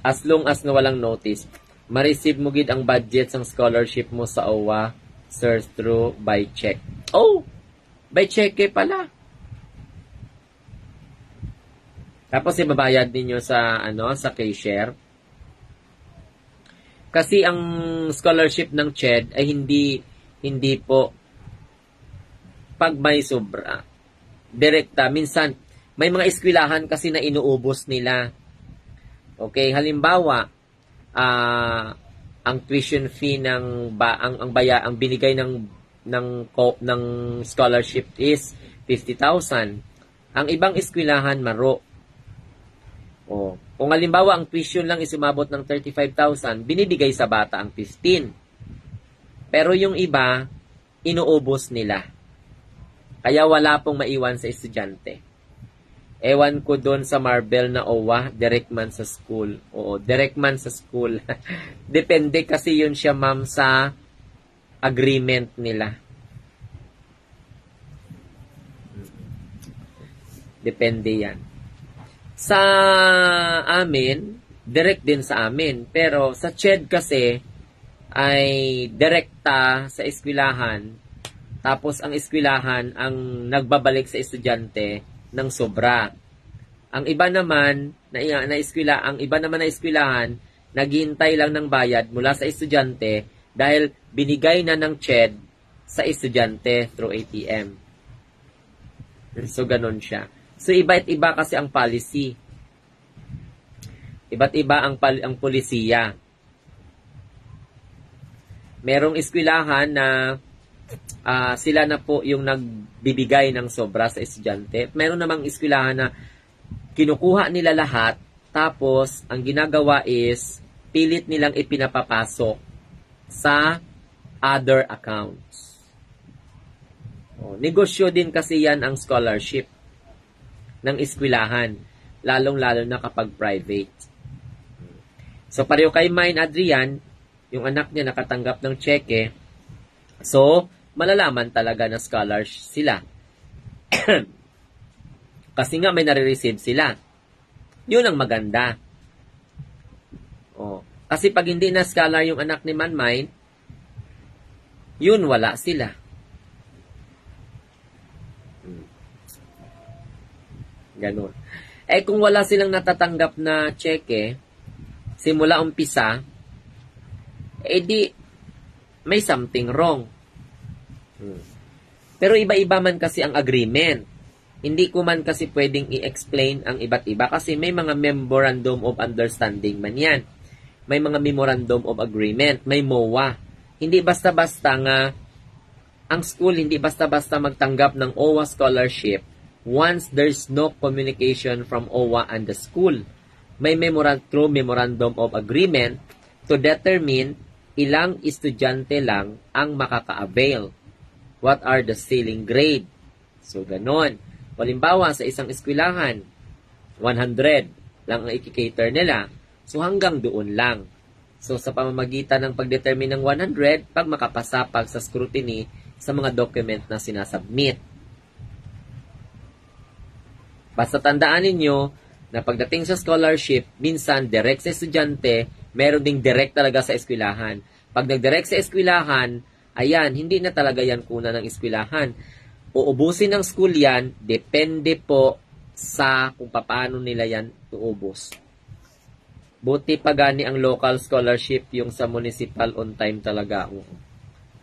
As long as na walang notice, ma-receive mo gid ang budget ng scholarship mo sa OWA, sir, through by check. Oh! By check pala. Tapos ibabayad ninyo sa sa K-share. Kasi ang scholarship ng CHED ay hindi po pag may sobra. Direkta minsan may mga eskwelahan kasi na inuubos nila. Okay, halimbawa, ang tuition fee ng ang binigay ng scholarship is 50,000. Ang ibang eskwelahan maro. Oh, kung halimbawa ang tuition lang is umabot ng 35,000, binibigay sa bata ang 15. Pero yung iba, inuubos nila. Kaya wala pong maiwan sa estudyante. Ewan ko doon sa Marvel na OWA, direct man sa school. Oo, direct man sa school. Depende kasi yun siya, ma'am, sa agreement nila. Depende yan. Sa amin, direct din sa amin. Pero sa CHED kasi, ay direkta sa eskwelahan. Tapos ang eskwelahan ang nagbabalik sa estudyante ng sobra. Ang iba naman na eskwelahan, naghihintay lang ng bayad mula sa estudyante dahil binigay na ng CHED sa estudyante through ATM. So ganon siya. So iba't iba kasi ang policy. Iba't iba ang polisiya. Merong eskwelahan na sila na po yung nagbibigay ng sobra sa estudyante. Meron namang eskwelahan na kinukuha nila lahat, tapos ang ginagawa is pilit nilang ipinapapasok sa other accounts. Negosyo din kasi yan ang scholarship ng eskwelahan, lalong-lalo na kapag private. So pareho kay Mine Adrian, yung anak niya nakatanggap ng cheque, so malalaman talaga na scholars sila. Kasi nga may nare-receive sila. Yun ang maganda. Kasi pag hindi na scholar yung anak ni Manmine, yun wala sila. Ganun. Kung wala silang natatanggap na cheque, simula umpisa, di may something wrong. Pero iba-iba man kasi ang agreement. Hindi ko man kasi pwedeng i-explain ang iba't iba kasi may mga memorandum of understanding man yan. May mga memorandum of agreement, may MOA. Hindi basta-basta nga ang school, hindi basta-basta magtanggap ng OWA scholarship once there's no communication from OWA and the school. May memorandum of agreement to determine ilang estudyante lang ang makaka-avail. What are the ceiling grade? So, ganon. Halimbawa, sa isang eskwelahan, 100 lang ang i-cater nila. So, hanggang doon lang. So, sa pamamagitan ng pag-determine ng 100, pag makapasapag sa scrutiny sa mga document na sinasubmit. Basta tandaan ninyo na pagdating sa scholarship, minsan direct sa estudyante, meron ding direct talaga sa eskwelahan. Pag nag-direct sa eskwelahan, ayan, hindi na talaga yan kuna ng eskwelahan. Uubusin ng school yan, depende po sa kung paano nila yan uubos. Buti pa gani ang local scholarship, yung sa municipal on time talaga.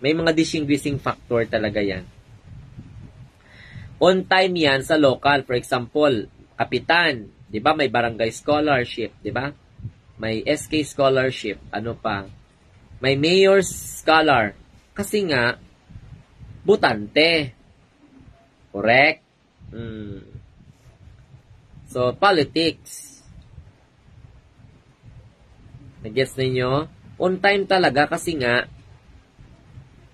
May mga distinguishing factor talaga yan. On time yan sa local, for example, kapitan, di ba may barangay scholarship, di ba? May SK scholarship, ano pa? May mayor's scholar. Kasi nga, butante. Correct? So, politics. Nag-gets ninyo? On time talaga kasi nga,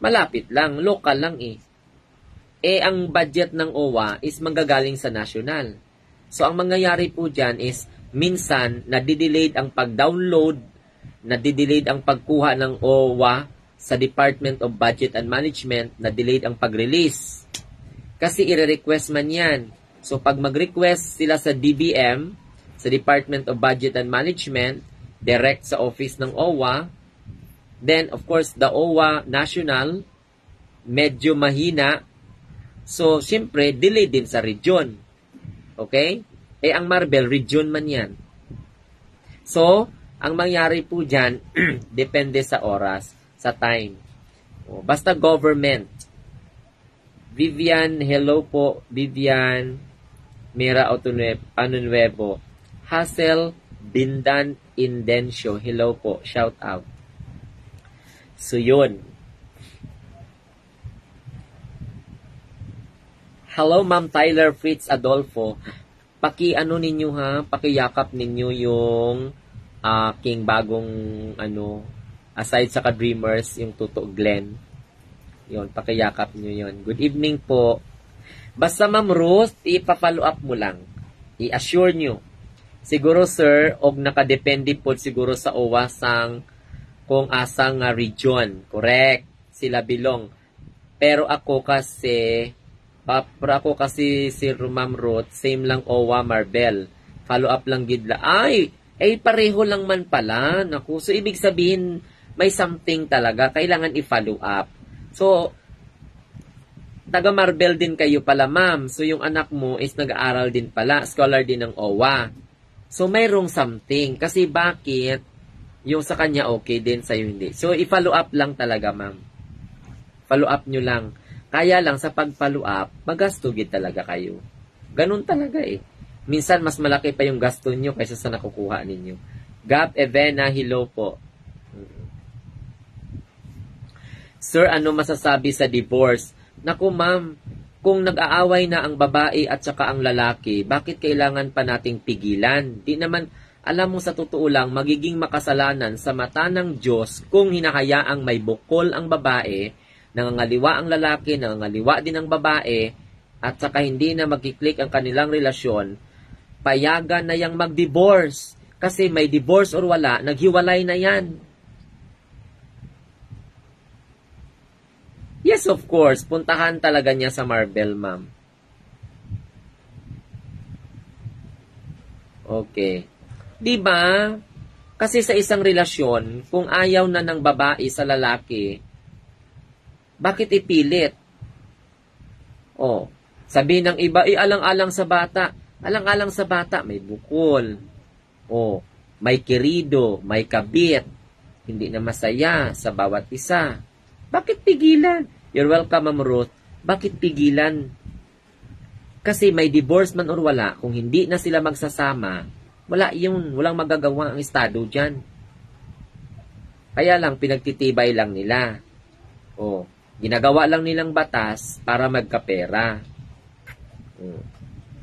malapit lang, local lang eh. Ang budget ng OWA is manggagaling sa national. So, ang mangyayari po dyan is, minsan, nadidelayed ang pag-download, nadidelayed ang pagkuha ng OWA sa Department of Budget and Management, na-delayed ang pag-release. Kasi i-request man yan. So, pag mag-request sila sa DBM, sa Department of Budget and Management, direct sa office ng OWA, then, of course, the OWA National, medyo mahina. So, siyempre, delay din sa region. Okay? Ang Marbel, region man yan. So, ang mangyari po dyan, depende sa oras, sa time. Basta government. Vivian, hello po. Vivian, Mira Anunuevo. Hassel Bindan Indencio, hello po. Shout out. So, yun. Hello, Ma'am Tyler Fritz Adolfo. Paki-ano ninyo ha, pakiyakap ninyo yung aking bagong aside sa ka-dreamers, yung Tuto Glenn. Yun, pakiyakap nyo yun. Good evening po. Basta Ma'am Ruth, ipa-follow up mo lang. I-assure nyo. Siguro sir, og nakadepende po siguro sa OWA sang kung asang region. Correct. Sila bilong. Pero ako kasi si Ma'am Ruth, same lang OWA Marbel. Follow up lang gidla. Pareho lang man pala. Naku. So, ibig sabihin, may something talaga. Kailangan i-follow up. So, taga Marbel din kayo pala, ma'am. So, yung anak mo is nag-aaral din pala. Scholar din ng OWA. So, mayroong something. Kasi bakit yung sa kanya okay din, sa'yo hindi? So, i-follow up lang talaga, ma'am. Follow up nyo lang. Kaya lang sa pag-follow up, magastugid talaga kayo. Ganun talaga eh. Minsan, mas malaki pa yung gasto nyo kaysa sa nakukuha ninyo. Gab Evena, hello po. Sir, ano masasabi sa divorce? Naku ma'am, kung nag-aaway na ang babae at saka ang lalaki, bakit kailangan pa nating pigilan? Di naman, alam mo sa totoo lang, magiging makasalanan sa mata ng Diyos kung hinahayaang may bukol ang babae, nangangaliwa ang lalaki, nangangaliwa din ang babae, at saka hindi na magkiklik ang kanilang relasyon, payagan na yang mag-divorce. Kasi may divorce or wala, naghiwalay na yan. Yes, of course. Puntahan talaga niya sa Marbel, ma'am. Okay. Diba? Kasi sa isang relasyon, kung ayaw na ng babae sa lalaki, bakit ipilit? Sabi ng iba, alang-alang sa bata. Alang-alang sa bata, may bukol. May kirido, may kabit. Hindi na masaya sa bawat isa. Bakit pigilan? You're welcome, Ma'am Ruth. Bakit pigilan? Kasi may divorce man or wala, kung hindi na sila magsasama, wala yun. Walang magagawa ang estado dyan. Kaya lang, pinagtitibay lang nila. Ginagawa lang nilang batas para magkapera.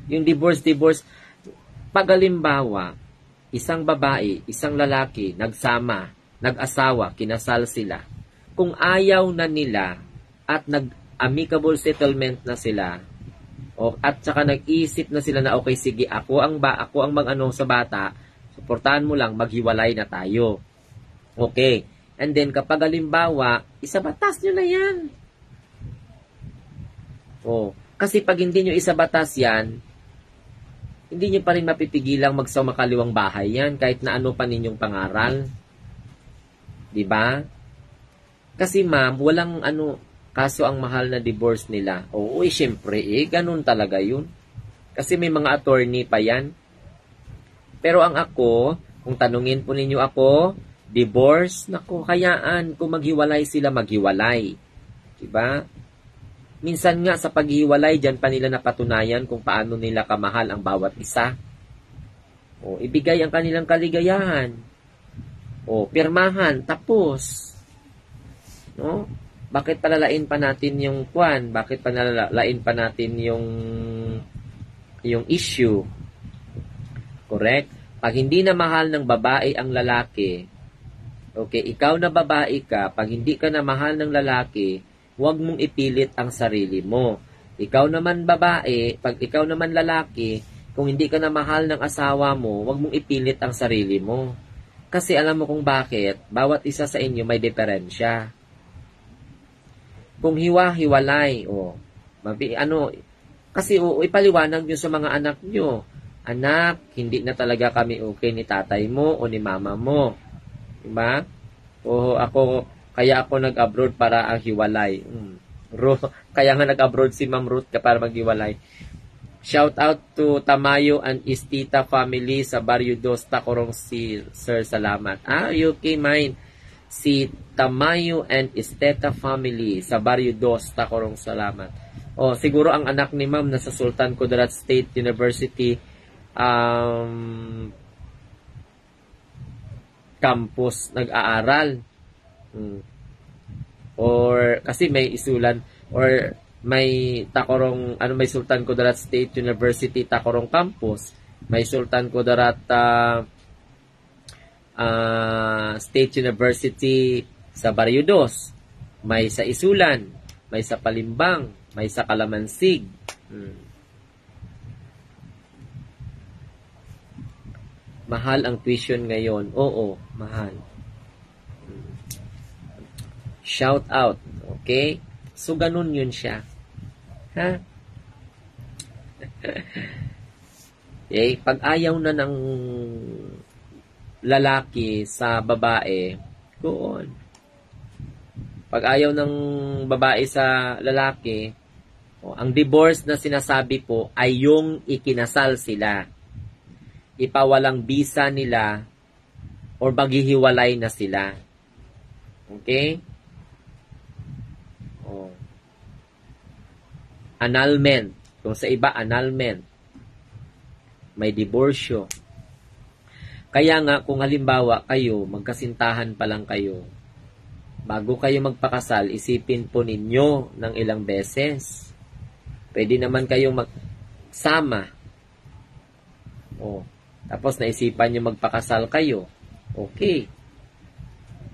Yung divorce, pagalimbawa, isang babae, isang lalaki, nagsama, nag-asawa, kinasal sila. Kung ayaw na nila at nag-amicable settlement na sila, at saka nag-isip na sila na okay, sige, ako ang mag-ano sa bata, suportahan mo lang, maghiwalay na tayo. Okay. And then, kapag halimbawa, isabatas nyo na yan. Kasi pag hindi nyo isabatas yan, hindi nyo pa rin mapipigilang magsamakaliwang bahay yan, kahit na ano pa ninyong pangaral. Diba? Kasi ma'am, walang kaso ang mahal na divorce nila. Syempre ganun talaga yun. Kasi may mga attorney pa yan. Pero ang ako, kung tanungin po ninyo ako, divorce, naku, hayaan, kung maghiwalay sila, maghiwalay. Diba? Minsan nga sa paghiwalay, dyan pa nila napatunayan kung paano nila kamahal ang bawat isa. Ibigay ang kanilang kaligayahan. Pirmahan, tapos. No? Bakit palalain pa natin yung kwan? Bakit palalain pa natin yung issue? Correct? Pag hindi na mahal ng babae ang lalaki, okay, ikaw na babae ka, pag hindi ka na mahal ng lalaki, huwag mong ipilit ang sarili mo. Ikaw naman babae, pag ikaw naman lalaki, Kung hindi ka na mahal ng asawa mo, wag mong ipilit ang sarili mo. Kasi alam mo kung bakit, bawat isa sa inyo may diferensya. Kung hiwa-hiwalay, kasi ipaliwanag nyo sa mga anak nyo, anak, hindi na talaga kami okay ni tatay mo o ni mama mo. Diba? Kaya ako nag-abroad para ang hiwalay. Kaya nga nag-abroad si Ma'am Ruth para maghiwalay. Shout out to Tamayo and Istita family sa Barrio Dos, Tacorong Sir, salamat. Okay, mine. Si Tamayo and Isteta family sa Barrio Dos, Tacorong, salamat. Siguro ang anak ni Ma'am nasa Sultan Kudarat State University campus nag-aaral. Or kasi may isulan or may Tacorong, may Sultan Kudarat State University Tacorong campus, may Sultan Kudarat State University sa Barrio Dos, may sa Isulan, may sa Palimbang, may sa Kalamansig. Mahal ang tuition ngayon. Oo, mahal. Shout out. Okay? So, ganun yun siya. Ha? Okay? Pag ayaw na ng lalaki sa babae, go on. Pag ayaw ng babae sa lalaki, ang divorce na sinasabi po ay yung ikinasal sila. Ipawalang bisa nila or maghihiwalay na sila. Okay? Annulment. Kung sa iba, annulment. May diborsyo. Kaya nga, kung halimbawa kayo, magkasintahan pa lang kayo, bago kayo magpakasal, isipin po ninyo ng ilang beses. Pwede naman kayong magsama. Tapos naisipan nyo magpakasal kayo. Okay.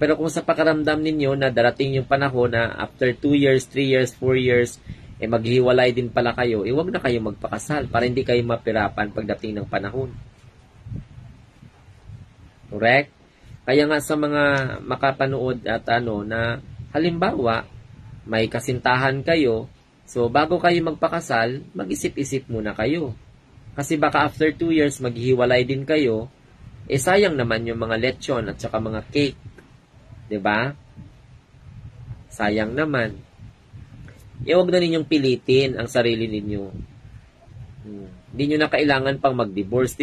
Pero kung sa pakaramdam ninyo na darating yung panahon na after 2 years, 3 years, 4 years, maghiwalay din pala kayo, huwag na kayo magpakasal para hindi kayo mapirapan pagdating ng panahon. Correct? Kaya nga sa mga makapanood at na halimbawa, may kasintahan kayo, so bago kayo magpakasal, mag-isip-isip muna kayo. Kasi baka after 2 years, maghiwalay din kayo, sayang naman yung mga lechon at saka mga cake. 'Di ba? Sayang naman. Huwag na ninyong pilitin ang sarili ninyo. Hindi nyo na kailangan pang mag-divorce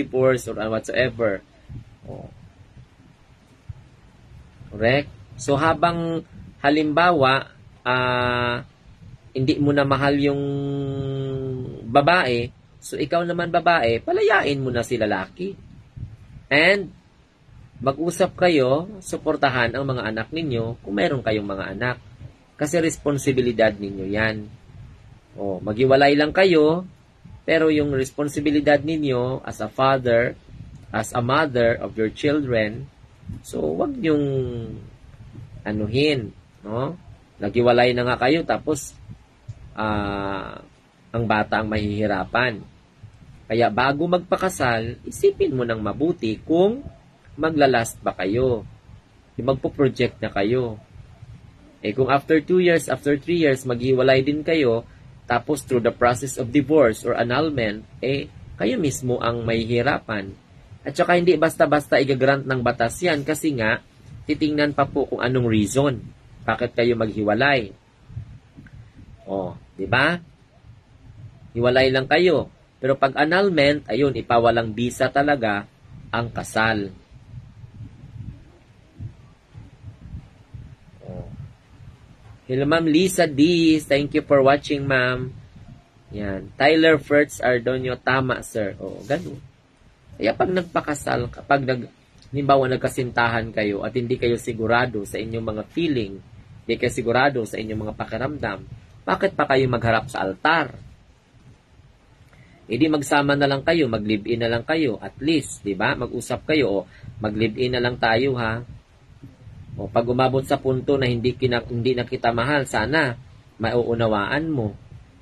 or whatsoever. Correct? So, habang halimbawa, hindi mo na mahal yung babae, so ikaw naman babae, palayain mo na si lalaki. And, mag-usap kayo, suportahan ang mga anak ninyo kung meron kayong mga anak. Kasi responsibilidad ninyo yan. Maghiwalay lang kayo, pero yung responsibilidad ninyo as a father, as a mother of your children, so wag yung anuhin. Naghiwalay na nga kayo, tapos ang bata ang mahihirapan. Kaya bago magpakasal, isipin mo ng mabuti kung maglalast ba kayo. Magpo-project na kayo. Kung after 2 years, after 3 years, maghiwalay din kayo, tapos through the process of divorce or annulment, kayo mismo ang mahihirapan. At saka hindi basta-basta igagrant ng batas yan kasi nga, titingnan pa po kung anong reason. Bakit kayo maghiwalay? Di ba? Hiwalay lang kayo. Pero pag annulment, ayun, ipawalang bisa talaga ang kasal. Hello, Ma'am Lisa D. Thank you for watching, Ma'am. Yan. Tyler Furtz Ardonio. Tama, sir. Ganun. Kaya pag nagpakasal, halimbawa nagkasintahan kayo at hindi kayo sigurado sa inyong mga feeling, hindi kayo sigurado sa inyong mga pakiramdam, bakit pa kayo magharap sa altar? Hindi magsama na lang kayo, mag-live-in na lang kayo, at least, di ba? Mag-usap kayo, mag-live-in na lang tayo, ha? Pag umabot sa punto na hindi na kita mahal, sana mauunawaan mo.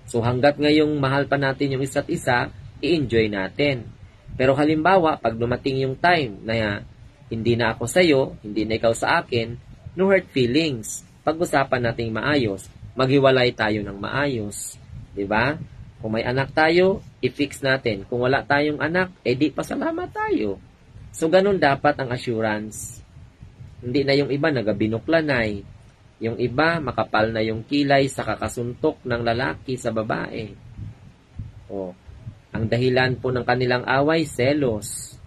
So hanggat ngayong mahal pa natin yung isa't isa, i-enjoy natin. Pero halimbawa, pag dumating yung time na hindi na ako sa'yo, hindi na ikaw sa akin, no hurt feelings. Pag-usapan nating maayos, maghiwalay tayo ng maayos. 'Di ba? Kung may anak tayo, i-fix natin. Kung wala tayong anak, di pasalamat tayo. So, ganun dapat ang assurance. Hindi na yung iba nagabinuklanay. Yung iba, makapal na yung kilay sa kakasuntok ng lalaki sa babae. Ang dahilan po ng kanilang away, selos.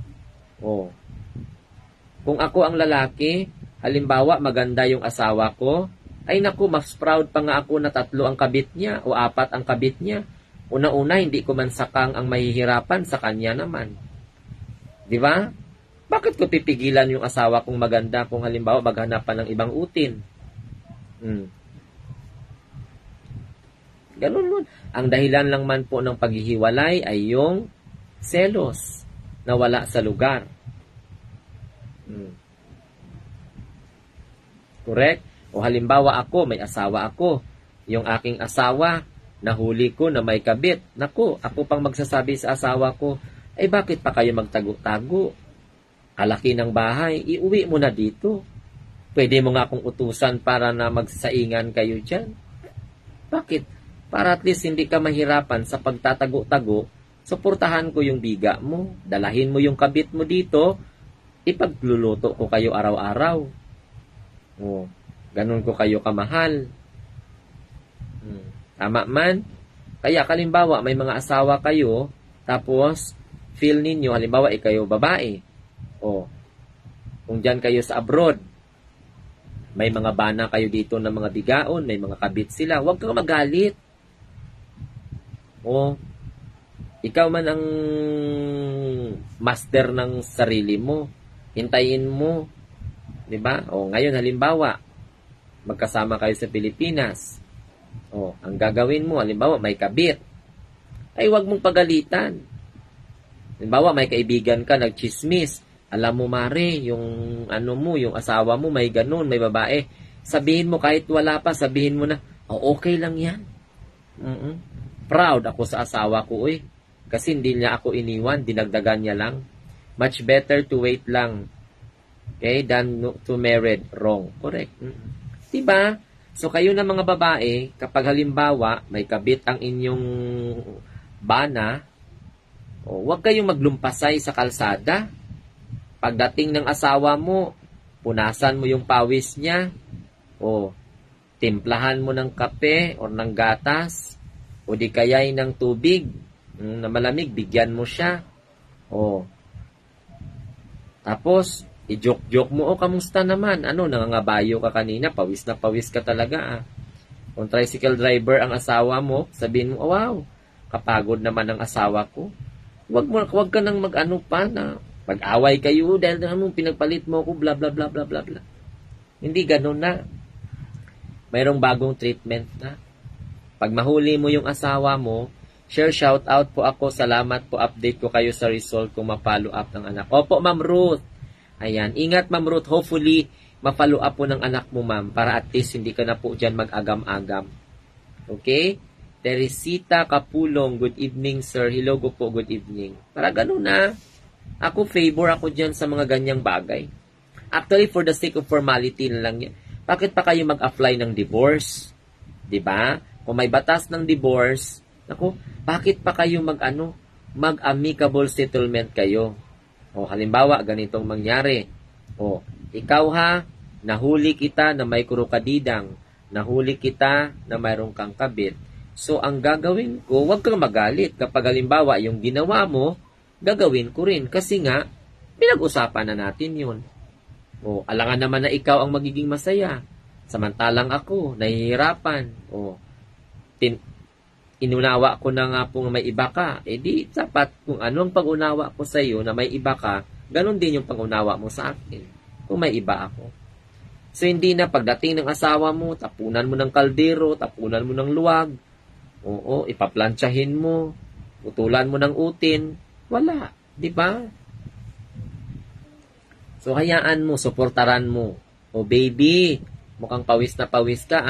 Kung ako ang lalaki, halimbawa maganda yung asawa ko, ay naku, mas proud pa nga ako na 3 ang kabit niya o 4 ang kabit niya. Una-una, hindi ko man sakang ang mahihirapan sa kanya naman. Di ba? Bakit ko pipigilan yung asawa kong maganda kung halimbawa maghanap pa ng ibang utin? Ganun nun. Ang dahilan lang man po ng paghihiwalay ay yung selos na wala sa lugar. Correct? O halimbawa ako, may asawa ako. Yung aking asawa, nahuli ko na may kabit. Naku, ako pang magsasabi sa asawa ko, bakit pa kayo magtago-tago? Kalaki ng bahay, iuwi mo na dito. Pwede mo nga akong utusan para na magsaingan kayo dyan. Bakit? Para at least hindi ka mahirapan sa pagtatago-tago, suportahan ko yung biga mo, dalahin mo yung kabit mo dito, ipagluluto ko kayo araw-araw. Ganun ko kayo kamahal. Tama man? Kaya kalimbawa, may mga asawa kayo, tapos feel ninyo, halimbawa, kayo babae. Kung dyan kayo sa abroad, may mga bana kayo dito ng mga bigaon, may mga kabit sila, huwag kang magalit. Ikaw man ang master ng sarili mo. Hintayin mo. Diba? Ngayon halimbawa, magkasama kayo sa Pilipinas. Ang gagawin mo, halimbawa may kabit. Ay huwag mong pagalitan. Halimbawa may kaibigan ka, nagchismis. Alam mo mare, yung yung asawa mo may ganun, may babae. Sabihin mo kahit wala pa, sabihin mo na, okay lang yan. Proud ako sa asawa ko kasi hindi niya ako iniwan, dinagdagan niya lang. Much better to wait lang. Okay, than to married wrong. Correct. Diba? So kayo na mga babae, kapag halimbawa may kabit ang inyong bana, huwag kayong maglumpasay sa kalsada. Pagdating ng asawa mo, punasan mo yung pawis niya, timplahan mo ng kape o ng gatas, o di kaya'y ng tubig na malamig, bigyan mo siya. Tapos, i-joke-joke mo, kamusta naman? Nangangabayo ka kanina, pawis na pawis ka talaga. Kung tricycle driver ang asawa mo, sabihin mo, wow, kapagod naman ang asawa ko. Huwag ka nang pa na mag-away kayo dahil pinagpalit mo ko, bla bla bla bla bla bla. Hindi ganun na. Mayroong bagong treatment na. Pag mahuli mo yung asawa mo, share shoutout po ako, salamat po, update ko kayo sa result kung ma-follow up ng anak. Opo, Ma'am Ruth. Ayan, ingat Ma'am Ruth, hopefully, ma-follow up po ng anak mo, ma'am, para at least hindi ka na po dyan mag-agam-agam. Okay? Teresita Kapulong, good evening sir. Hello po, good evening. Para ganun na. Ako, favor ako dyan sa mga ganyang bagay. Actually, for the sake of formality na lang yan. Bakit pa kayo mag-apply ng divorce? Diba? Kung may batas ng divorce, bakit pa kayo mag-amicable settlement kayo? Halimbawa, ganitong mangyari. Ikaw nahuli kita na may kurukadidang, nahuli kita na mayroong kang kabit. So, ang gagawin ko, huwag kang magalit. Kapag halimbawa, yung ginawa mo, gagawin ko rin. Kasi nga, pinag-usapan na natin yun. Alangan naman na ikaw ang magiging masaya. Samantalang ako, nahihirapan. Inunawa ko na nga po may iba ka. Di, sapat kung anong pag-unawa ko sa iyo na may iba ka, ganun din yung pag-unawa mo sa akin. Kung may iba ako. So, hindi na pagdating ng asawa mo, tapunan mo ng kaldero, tapunan mo ng luwag, ipaplantsahin mo, putulan mo ng utin, wala. Di ba? So, hayaan mo, suportaran mo. Baby, mukhang pawis na pawis ka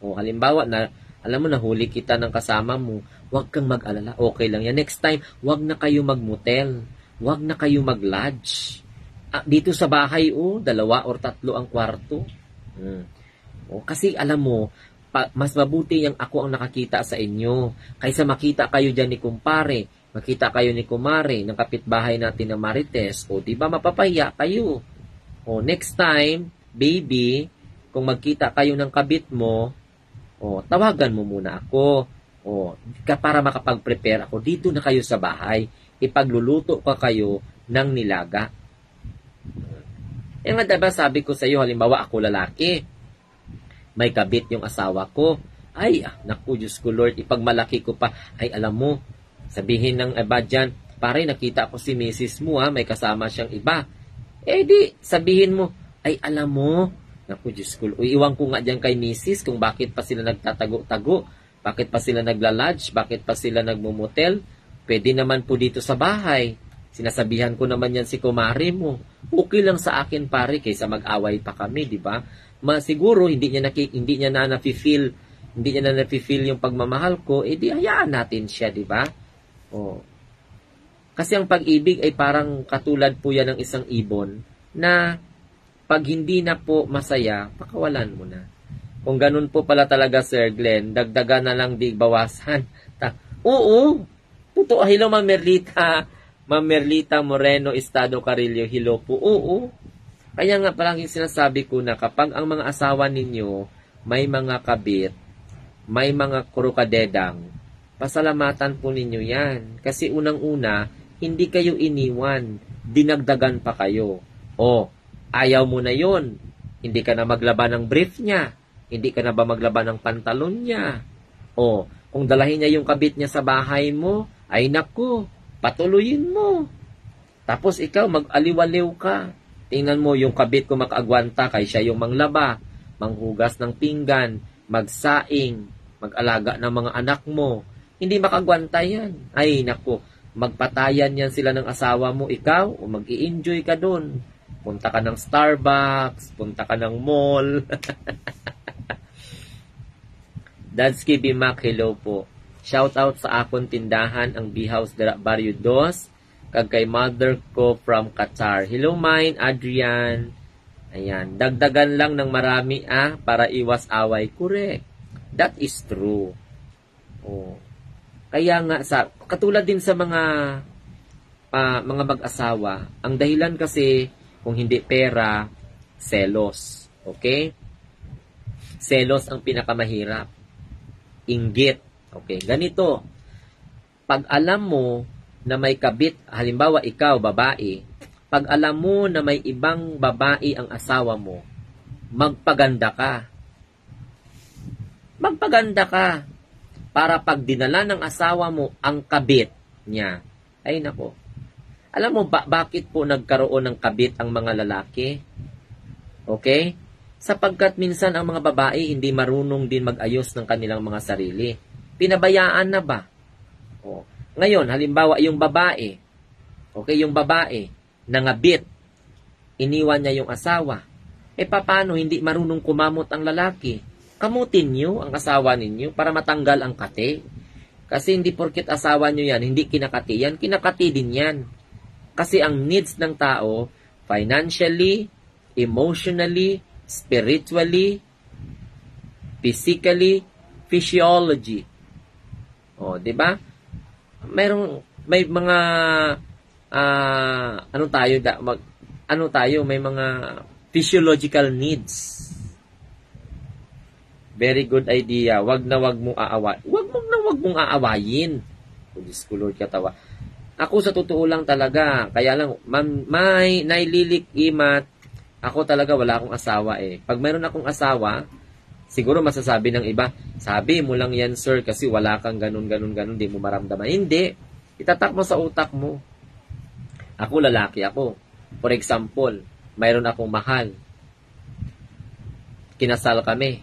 halimbawa na, alam mo, nahuli kita ng kasama mo, Huwag kang mag-alala. Okay lang yan. Next time, huwag na kayo mag-motel. Huwag na kayo mag-lodge. Dito sa bahay, 2 or 3 ang kwarto. Kasi alam mo, mas mabuti yung ako ang nakakita sa inyo. Kaysa makita kayo dyan ni kumpare, makita kayo ni kumare, ng kapitbahay natin na Marites, diba mapapahiya kayo. Next time, baby, kung magkita kayo ng kabit mo, tawagan mo muna ako. Para makapag-prepare ako, dito na kayo sa bahay. Ipagluluto ka kayo ng nilaga. Nga diba sabi ko sa iyo, halimbawa ako lalaki, may kabit yung asawa ko. Ay, naku, Diyos ko Lord, ipagmalaki ko pa. Ay, alam mo, sabihin ng iba dyan, pare, nakita ko si misis mo, may kasama siyang iba. Di, sabihin mo, ay, alam mo, naku, Diyos ko, iwan ko nga dyan kay misis kung bakit pa sila nagtatago-tago, bakit pa sila nagla-lodge, bakit pa sila nagmumotel. Pwede naman po dito sa bahay. Sinasabihan ko naman yan si kumare mo. Okay lang sa akin, pare, kaysa mag-away pa kami, di ba? Siguro hindi niya na nafi-feel yung pagmamahal ko, di hayaan natin siya, di ba? Kasi ang pag-ibig ay parang katulad po yan ng isang ibon na pag hindi na po masaya, pakawalan mo na. Kung ganun po pala talaga, Sir Glenn, dagdagan na lang di bawasan. Oo, totoo. Hello, Ma'am Merlita Moreno, Estado Carillo, hello po. Oo. Kaya nga palaging sinasabi ko na kapag ang mga asawa ninyo may mga kabit, may mga kurukadedang, pasalamatan po ninyo yan. Kasi unang-una, hindi kayo iniwan, dinagdagan pa kayo. Ayaw mo na yon. Hindi ka na maglaba ng brief niya. Hindi ka na ba maglaba ng pantalon niya? Kung dalahin niya yung kabit niya sa bahay mo, ay naku, patuloyin mo. Tapos ikaw, mag-aliwaliw ka. Tingnan mo, yung kabit ko makaagwanta, kay siya yung manglaba, manghugas ng pinggan, magsaing, mag-alaga ng mga anak mo. Hindi makagwanta yan. Ay, naku, magpatayan yan sila ng asawa mo, ikaw, o mag-i-enjoy ka dun. Punta ka ng Starbucks, punta ka ng mall. Dadsky Bimak, hello po. Shout out sa akong tindahan, ang B-House Barrio 2, kag kay mother ko from Qatar. Hello, mine, Adrian. Ayan, dagdagan lang ng marami para iwas away. Correct. That is true. Kaya nga, katulad din sa mga mag-asawa, ang dahilan kasi kung hindi pera, selos. Okay? Selos ang pinakamahirap. Inggit. Okay, ganito. Pag alam mo na may kabit, halimbawa ikaw, babae, pag alam mo na may ibang babae ang asawa mo, magpaganda ka. Magpaganda ka. Para pag dinala ng asawa mo ang kabit niya, ay nako. Alam mo bakit po nagkaroon ng kabit ang mga lalaki? Okay? Sapagkat minsan ang mga babae hindi marunong din mag-ayos ng kanilang mga sarili. Pinabayaan na ba? Ngayon, halimbawa, yung babae, yung babae, nangabit, iniwan niya yung asawa, paano hindi marunong kumamot ang lalaki? Kamutin niyo ang asawa ninyo para matanggal ang kate. Kasi hindi porket asawa niyo yan, hindi kinakati yan, kinakati din yan. Kasi ang needs ng tao, financially, emotionally, spiritually, physically, physiology. Di ba? May mga may mga physiological needs. Very good idea. Wag mong aawayin. Diyos ko Lord, katawa. Ako sa totoo lang talaga, kaya lang may naililik imat. Ako talaga wala akong asawa Pag mayroon akong asawa, siguro masasabi ng iba, sabi mo lang yan sir kasi wala kang ganun, di mo maramdaman. Hindi. Itatak mo sa utak mo. Ako lalaki ako. For example, mayroon akong mahal. Kinasal kami.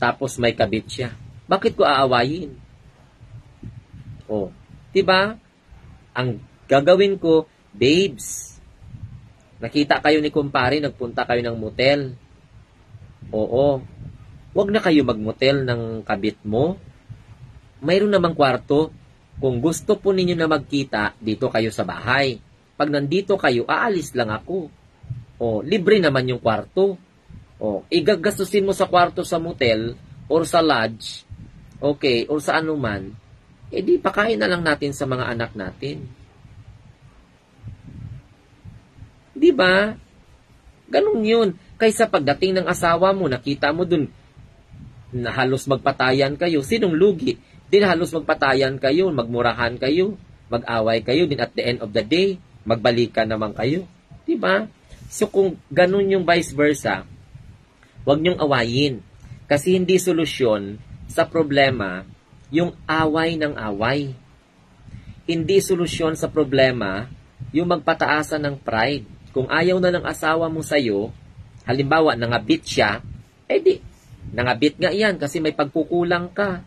Tapos may kabit siya. Bakit ko aawayin? Diba? Ang gagawin ko, babes, nakita kayo ni kumpare, nagpunta kayo ng motel. Wag na kayo magmotel ng kabit mo. mayroon namang kwarto. Kung gusto po ninyo na magkita, dito kayo sa bahay. Pag nandito kayo, aalis lang ako. O, libre naman yung kwarto. O, igagastusin mo sa kwarto sa motel or sa lodge, okay, or sa anuman, di pakain na lang natin sa mga anak natin. Di ba? Ganun yun. Kaysa pagdating ng asawa mo, nakita mo dun, na halos magpatayan kayo, sinong lugi? Din halos magpatayan kayo, magmurahan kayo, mag-away kayo, din at the end of the day, magbalikan naman kayo. Diba? So kung ganun yung vice versa, huwag niyong awayin. Kasi hindi solusyon sa problema yung away ng away. Hindi solusyon sa problema yung magpataasan ng pride. Kung ayaw na ng asawa mo sa'yo, halimbawa, nangabit siya, nangabit nga yan kasi may pagkukulang ka.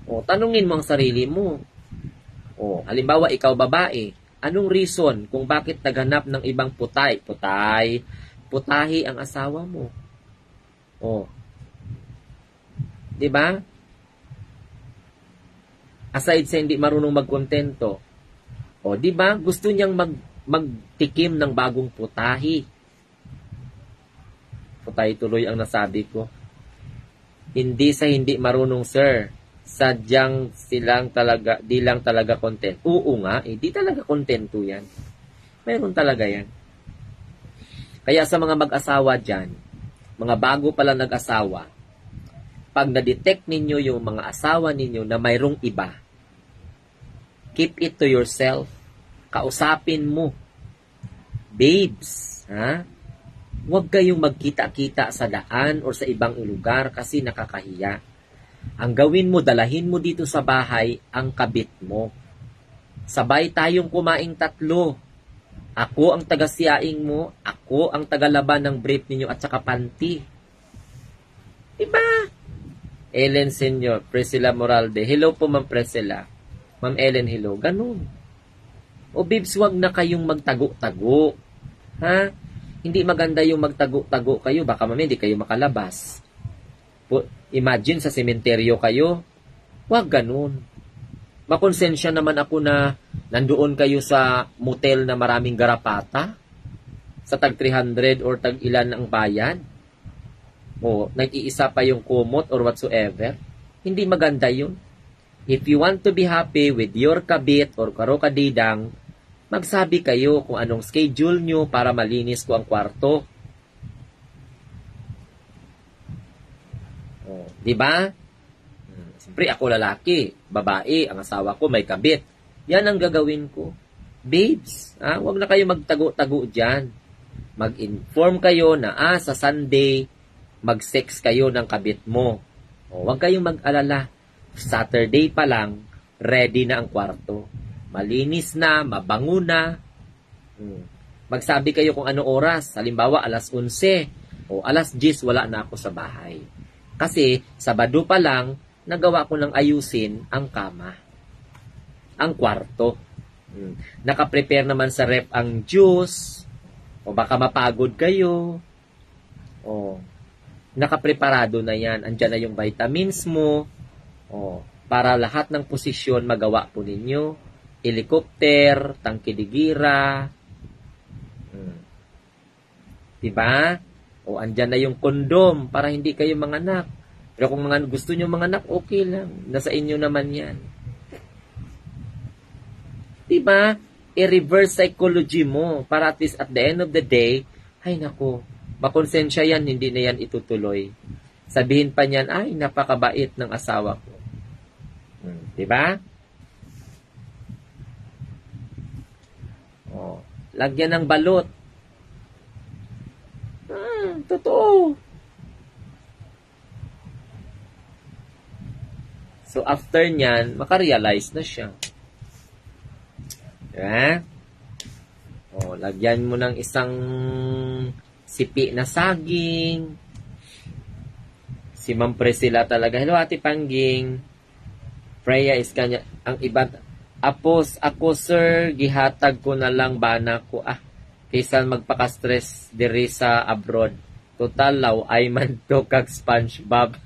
O, tanungin mo ang sarili mo. O, halimbawa, ikaw babae, anong reason kung bakit naghanap ng ibang putahi ang asawa mo? O, di ba? Aside sa hindi marunong magkontento, o, di ba? Gusto niyang magtikim ng bagong putahi. Putahi tuloy ang nasabi ko. Hindi sa hindi marunong, sir. Sadyang di lang talaga content. Oo nga, di talaga kontento yan. Meron talaga yan. Kaya sa mga mag-asawa dyan, mga bago pala nag-asawa, pag na-detect ninyo yung mga asawa ninyo na mayroong iba, keep it to yourself. Kausapin mo. Babes, ha? Huwag kayong magkita-kita sa daan o sa ibang lugar kasi nakakahiya. Ang gawin mo, dalahin mo dito sa bahay ang kabit mo. Sabay tayong kumaing tatlo. Ako ang taga-siyaing mo, ako ang taga-laban ng brief ninyo at saka panty. Diba? Ellen Senior, Priscilla Moralde. Hello po, Ma'am Priscilla. Ma'am Ellen, hello. Ganun. O babes, wag na kayong magtago-tago. Ha? Hindi maganda yung magtago-tago kayo. Baka mamaya hindi kayo makalabas. Imagine sa sementeryo kayo. Wag ganun. Makonsensya naman ako na nandoon kayo sa motel na maraming garapata. Sa tag 300 or tag ilan ang bayad. O nag-iisa pa yung kumot or whatsoever. Hindi maganda yun. If you want to be happy with your kabit or karokadidang, magsabi kayo kung anong schedule nyo para malinis ko ang kwarto. Oh, di ba? Siyempre ako lalaki, babae, ang asawa ko may kabit. Yan ang gagawin ko. Babes, huwag na kayo magtago-tago dyan. Mag-inform kayo na sa Sunday, mag-sex kayo ng kabit mo. O, huwag kayong mag-alala. Saturday pa lang, ready na ang kwarto. Malinis na, mabango na. Magsabi kayo kung ano oras. Halimbawa, alas 11 o alas 10, wala na ako sa bahay. Kasi, Sabado pa lang, nagawa ko ng ayusin ang kama. Ang kwarto. Nakaprepare naman sa ref ang juice. O baka mapagod kayo. O, nakapreparado na yan. Andyan na yung vitamins mo. O, para lahat ng posisyon magawa po ninyo. Helicopter, tangkidigira. Diba? O, andyan na yung kondom para hindi kayo manganak. Pero kung gusto nyo manganak, okay lang. Nasa inyo naman yan. Diba? I-reverse psychology mo para at least at the end of the day, ay nako, makonsensya yan, hindi na yan itutuloy. Sabihin pa niyan, ay napakabait ng asawa ko. Diba? O, lagyan ng balot. Totoo. So, after nyan, makarealize na siya. Diba? O, lagyan mo ng isang sipi na saging. Si Ma'am Priscilla talaga. Hello, Ate Pangging. Freya is kanya. Ang iba, ako, sir, gihatag ko na lang bana ko. Kaysa magpaka-stress diri sa abroad. Total law, ay man to kag SpongeBob.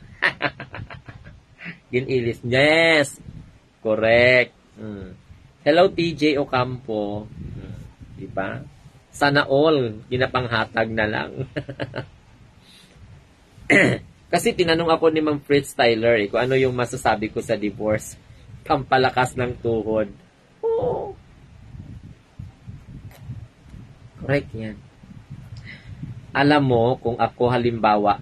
Ginilis. Yes! Correct. Hello, TJ Ocampo. Diba? Sana all, ginapanghatag na lang. Kasi tinanong ako ni Ma'am Fritz Tyler kung ano yung masasabi ko sa divorce. Pampalakas ng tuhod. Oo. Correct yan. Alam mo, kung ako halimbawa,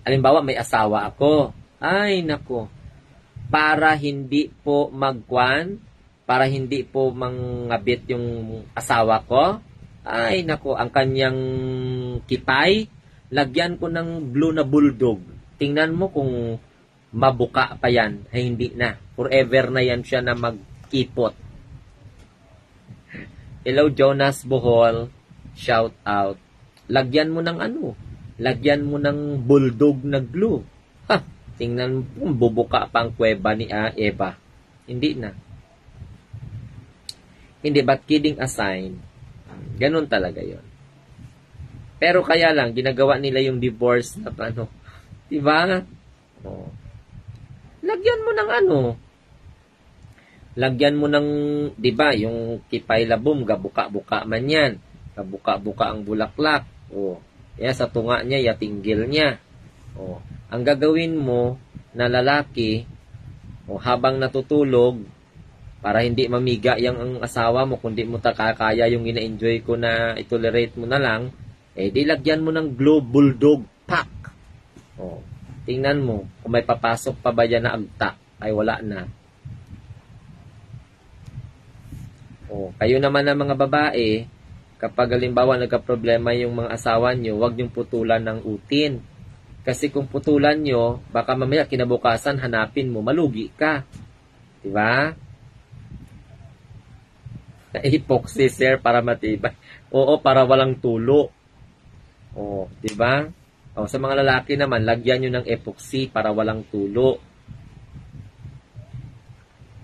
halimbawa may asawa ako, ay nako, para hindi po para hindi po mangabit yung asawa ko, ay nako, ang kanyang kipay, lagyan ko ng blue na bulldog. Tingnan mo kung mabuka pa yan, ay hindi na. Forever na yan siya na magkipot. Hello, Jonas Bohol. Shout out. Lagyan mo ng lagyan mo ng bulldog na glue. Ha, tingnan mo, bubuka pa ang kuweba ni Eva. Hindi na. Hindi, but kidding aside, ganun talaga yon. Pero kaya lang, ginagawa nila yung divorce na diba? Oh. Lagyan mo ng lagyan mo ng, diba, yung kipay labom, gabuka-buka man yan. Gabuka-buka ang bulaklak. Oh. Sa tunga niya, yatinggil niya. Oh. Ang gagawin mo na lalaki, habang natutulog, para hindi mamiga yung ang asawa mo, kundi mo kakaya yung ina-enjoy ko na itolerate mo na lang, di lagyan mo ng glue bulldog pack. Oh. Tingnan mo, kung may papasok pa ba yan na agta, ay wala na. Oh. Kayo naman ng mga babae, kapag halimbawa nagka-problema yung mga asawa nyo, huwag niyong putulan ng utin. Kasi kung putulan nyo, baka mamaya kinabukasan hanapin mo, malugi ka. Diba? Epoxy, sir, para matibay. Oo, para walang tulo. Oo, diba? Sa mga lalaki naman, lagyan nyo ng epoxy para walang tulo.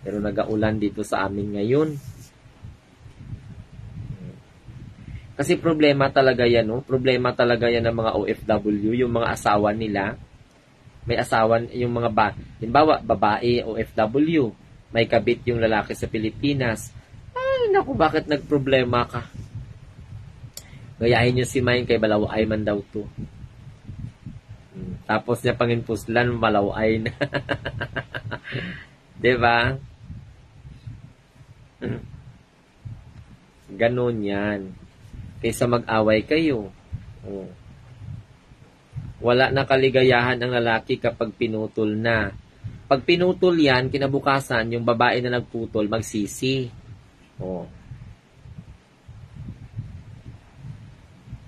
Pero nagaulan dito sa amin ngayon. Kasi problema talaga yan, no? Problema talaga yan ng mga OFW, yung mga asawa nila. May asawa, yung mga halimbawa, babae, OFW, may kabit yung lalaki sa Pilipinas. Ay, naku, bakit nagproblema ka? Gayahin nyo si Mayin kay Balaway man daw to. Tapos niya panginpuslan, malaway na. Diba? Ganon yan. Kaysa mag-away kayo. Oh. Wala na kaligayahan ang lalaki kapag pinutol na. Pag pinutol yan, kinabukasan, yung babae na nagputol, magsisi. Oh.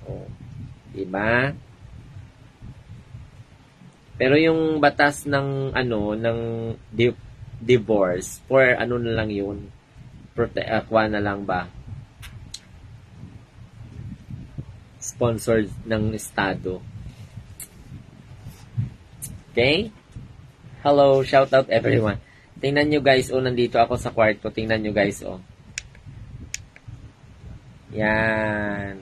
Oh. Diba? Pero yung batas ng divorce, for na lang yun? Na lang ba? Sponsored ng Estado. Okay? Hello, shout out everyone. Tingnan nyo guys, nandito ako sa kwarto. Tingnan nyo guys, Yan.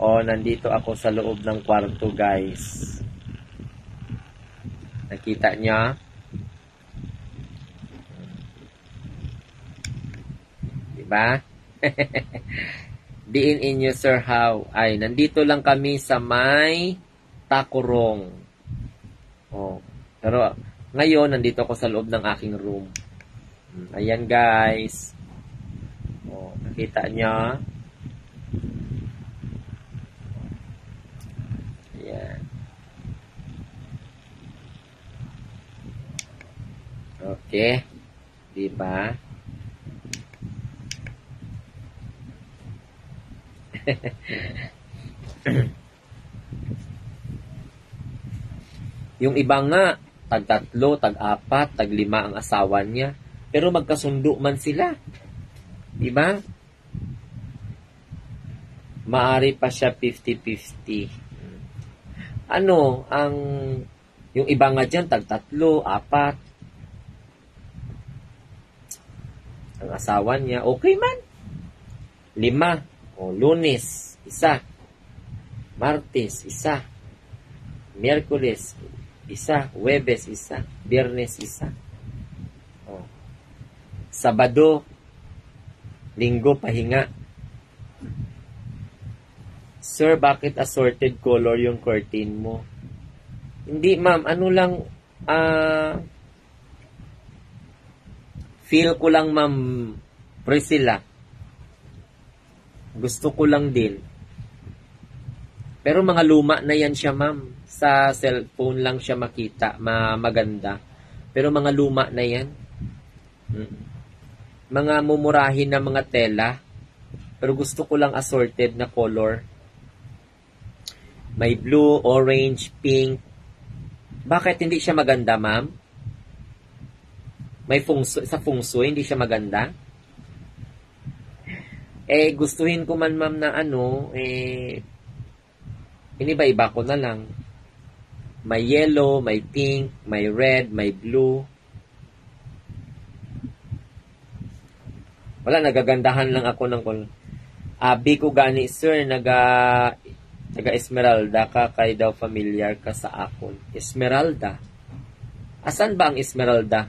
Nandito ako sa loob ng kwarto guys. Nakita nyo? Diba? Diin inyo, sir, how? Ay, nandito lang kami sa may Takurong. Pero, ngayon, nandito ako sa loob ng aking room. Ayan, guys. Nakita nyo? Ayan. Okay. Diba? Yung iba nga, tag-3, tag-4, tag-5 ang asawa niya. Pero magkasundo man sila. Diba? Maari pa siya 50-50. Yung iba nga dyan, tag-3, 4. Ang asawa niya, okay man. 5. Lunes, 1. Martes, 1. Miyerkules, isa. Huwebes, isa. Biyernes, isa. Oh. Sabado, Linggo, pahinga. Sir, bakit assorted color yung curtain mo? Hindi, ma'am. Ano lang, feel ko lang, ma'am, Priscilla. Gusto ko lang din. Pero mga luma na yan siya, ma'am. Sa cellphone lang siya makita. Maganda. Pero mga luma na yan. Mga mumurahin na mga tela. Pero gusto ko lang assorted na color. May blue, orange, pink. Bakit hindi siya maganda, ma'am? May sa feng shui, hindi siya maganda? Gustuhin ko man, ma'am, na iniba-iba ko na lang. May yellow, may pink, may red, may blue. Wala, nagagandahan lang ako ng color. Abi ko gani, sir, taga Esmeralda ka, kay daw familiar ka sa akon. Esmeralda? Asan ba ang Esmeralda?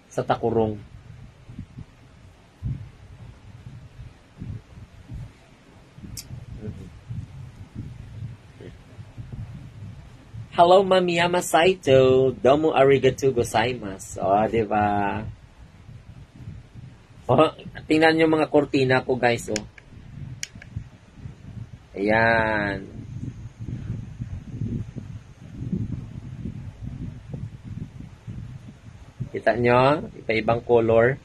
Sa Takurong. Hello, Mami Yamasaito. Domo arigatou gozaimasu. Diba? Tingnan nyo mga kortina ko, guys, Ayan. Kita nyo? Iba-ibang color.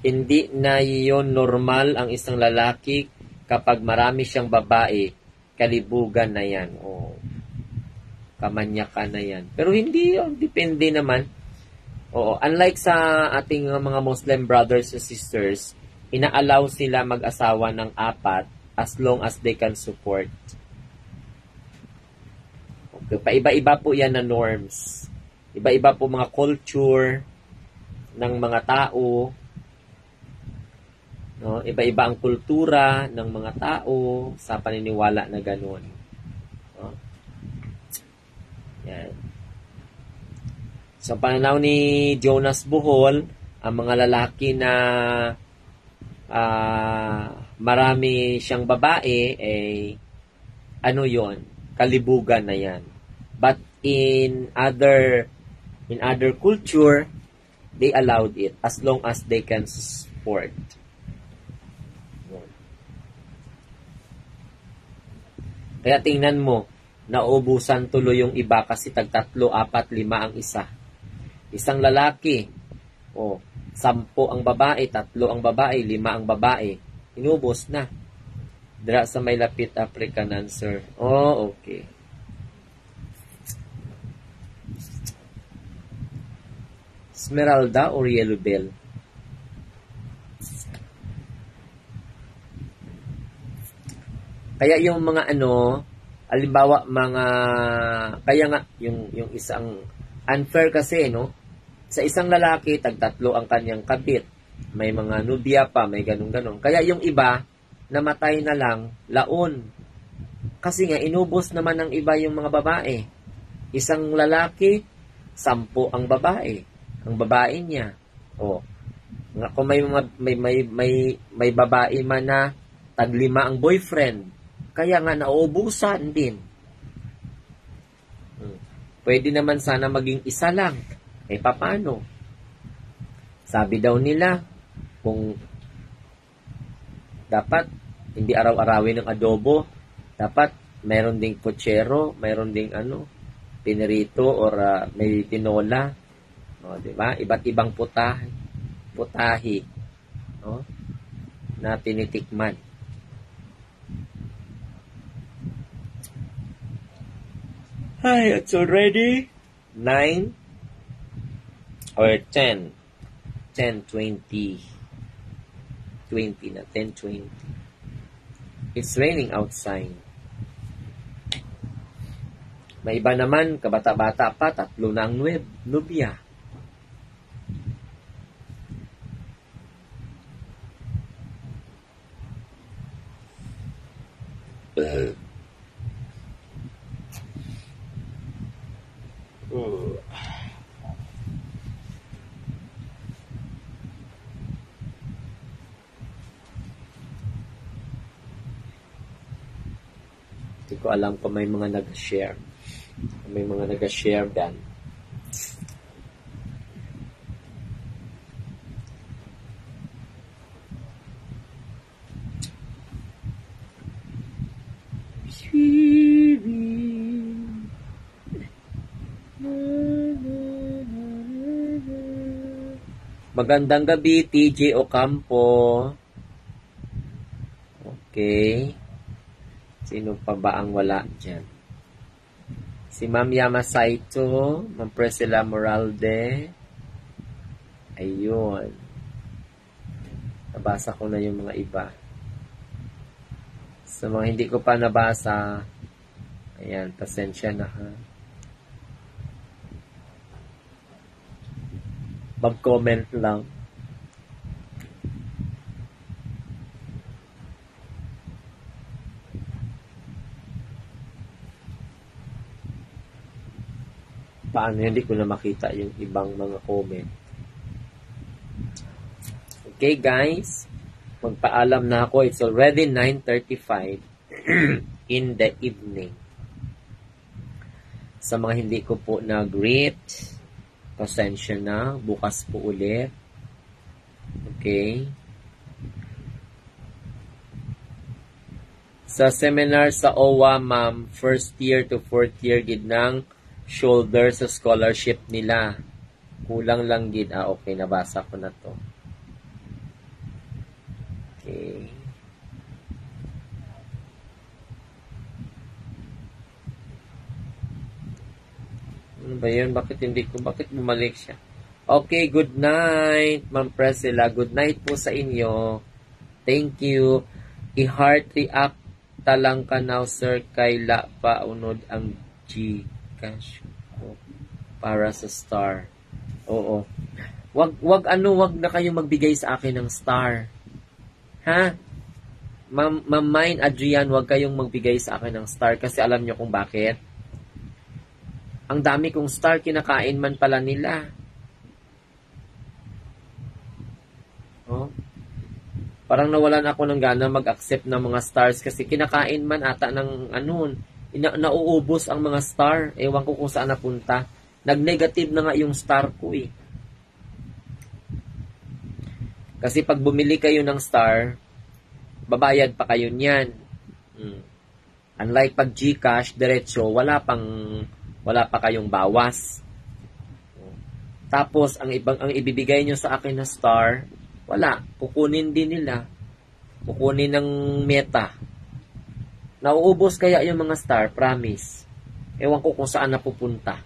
Hindi na yun normal ang isang lalaki kapag marami siyang babae. Kalibugan na yan. Kamanyakan na yan. Pero hindi yun. Depende naman. Unlike sa ating mga Muslim brothers and sisters, ina-allow sila mag-asawa ng 4 as long as they can support. Okay, paiba-iba po yan na norms. Iba-iba po mga culture ng mga tao. No? Iba-iba ang kultura ng mga tao sa paniniwala na gano'n. No? Yan. Sa pananaw ni Jonas Bohol, ang mga lalaki na marami siyang babae, yon, kalibugan na yan. But in other culture, they allowed it as long as they can support. Kaya tingnan mo, naubusan tuloy yung iba kasi tag 3, 4, 5 ang isa. Isang lalaki, 10 ang babae, 3 ang babae, 5 ang babae. Inubos na. Dira sa may lapit African answer. Okay. Esmeralda or Yellow Bell? Kaya yung mga halimbawa kaya nga yung isang unfair kasi, sa isang lalaki, tag 3 ang kanyang kabit. May mga nubya pa, may ganun-ganun. Kaya yung iba, namatay na lang, laon. Kasi nga, inubos naman ng iba yung mga babae. Isang lalaki, 10 ang babae. Ang babae niya. Kung may babae man na tag 5 ang boyfriend, kaya nga nauubusan din. Pwede naman sana maging isa lang. Paano? Sabi daw nila, kung dapat hindi araw-arawin ng adobo, dapat mayroon ding puchero, mayroon ding pinirito or may tinola. Diba? Iba't ibang putahi, na tinitikman. Hi, it's already 9 or 10. 10:20. 20 na. 10:20. It's raining outside. May iba naman, kabata-bata pa, 3 na ang nubya. ko alam kung may mga nag-share. May mga nag-share dan. Magandang gabi, TJ Ocampo. Okay. Sino pa ba ang wala dyan? Si Ma'am Yama Saito, Ma'am Priscilla Moralde. Ayun. Nabasa ko na yung mga iba. Sa mga hindi ko pa nabasa, ayan, pasensya na ha. Mag-comment lang. Paano hindi ko na makita yung ibang mga comment. Okay guys, magpaalam na ako. It's already 9:35 in the evening. Sa mga hindi ko po na-greet, pasensya na. Bukas po ulit. Okay. Sa seminar sa OWA, ma'am, first year to fourth year, gid ng shoulder sa scholarship nila. Kulang lang gid. Okay, nabasa ko na to. Okay. Ano ba yun? Bakit bumalik siya? Okay, good night, Ma'am Priscilla. Good night po sa inyo. Thank you. I-heart react talang ka now, sir, kay la pa unod ang Gcash ko para sa star. Oo. Wag na kayong magbigay sa akin ng star. Ha? Ma'am Mine Adrian, wag kayong magbigay sa akin ng star kasi alam nyo kung bakit? Ang dami kong star, kinakain man pala nila. Oh. Parang nawalan ako ng gana mag-accept ng mga stars kasi kinakain man ata ng nauubos ang mga star. Ewan ko kung saan napunta. Nag-negative na nga yung star ko eh. Kasi pag bumili kayo ng star, babayad pa kayo niyan. Unlike pag Gcash, diretso, wala pa kayong bawas. Tapos ang ibibigay nyo sa akin na star, wala, kukunin din nila. Kukunin ng Meta. Nauubos kaya yung mga star, promise. Ewan ko kung saan napupunta.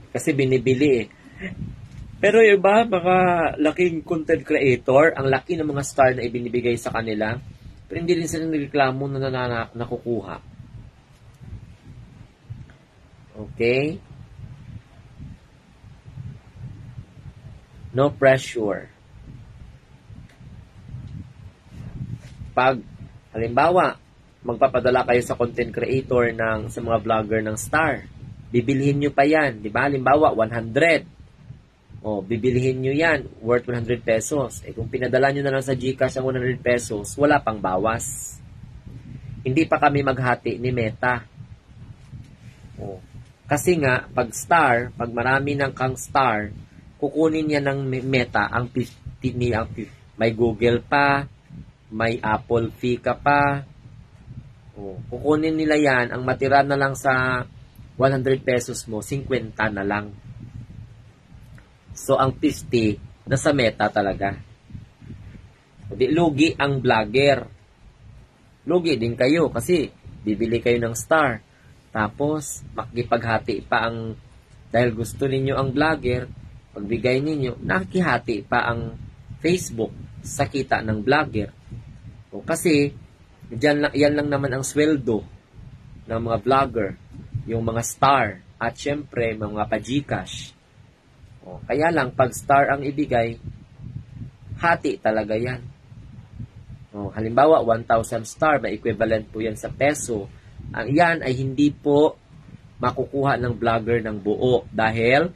Kasi binibili eh. Pero yung iba, mga laking content creator, ang laki ng mga star na ibinibigay sa kanila, pero hindi rin sila nagreklamo na nakukuha. Okay? No pressure. Pag, halimbawa, magpapadala kayo sa content creator sa mga vlogger ng star, bibilhin nyo pa yan. Diba? Halimbawa, 100. O, bibilihin nyo yan, worth 100 pesos. Eh, kung pinadala nyo na lang sa Gcash ang 100 pesos, wala pang bawas. Hindi pa kami maghati ni Meta. O, kasi nga, pag marami ng kang star, kukunin niya ng Meta ang 50, may Google pa, may Apple fee ka pa. O, kukunin nila yan, ang matira na lang sa 100 pesos mo, 50 na lang. So, ang 50, nasa Meta talaga. Di, lugi ang vlogger. Lugi din kayo kasi bibili kayo ng star. Tapos, makipaghati pa dahil gusto ninyo ang vlogger, pagbigay ninyo, nakikihati pa ang Facebook sa kita ng vlogger. O, kasi, yan lang naman ang sweldo ng mga vlogger, yung mga star, at syempre, mga pa-Gcash. O, kaya lang, pag star ang ibigay, hati talaga yan. O, halimbawa, 1,000 star, may equivalent po yan sa peso. Yan ay hindi po makukuha ng vlogger ng buo dahil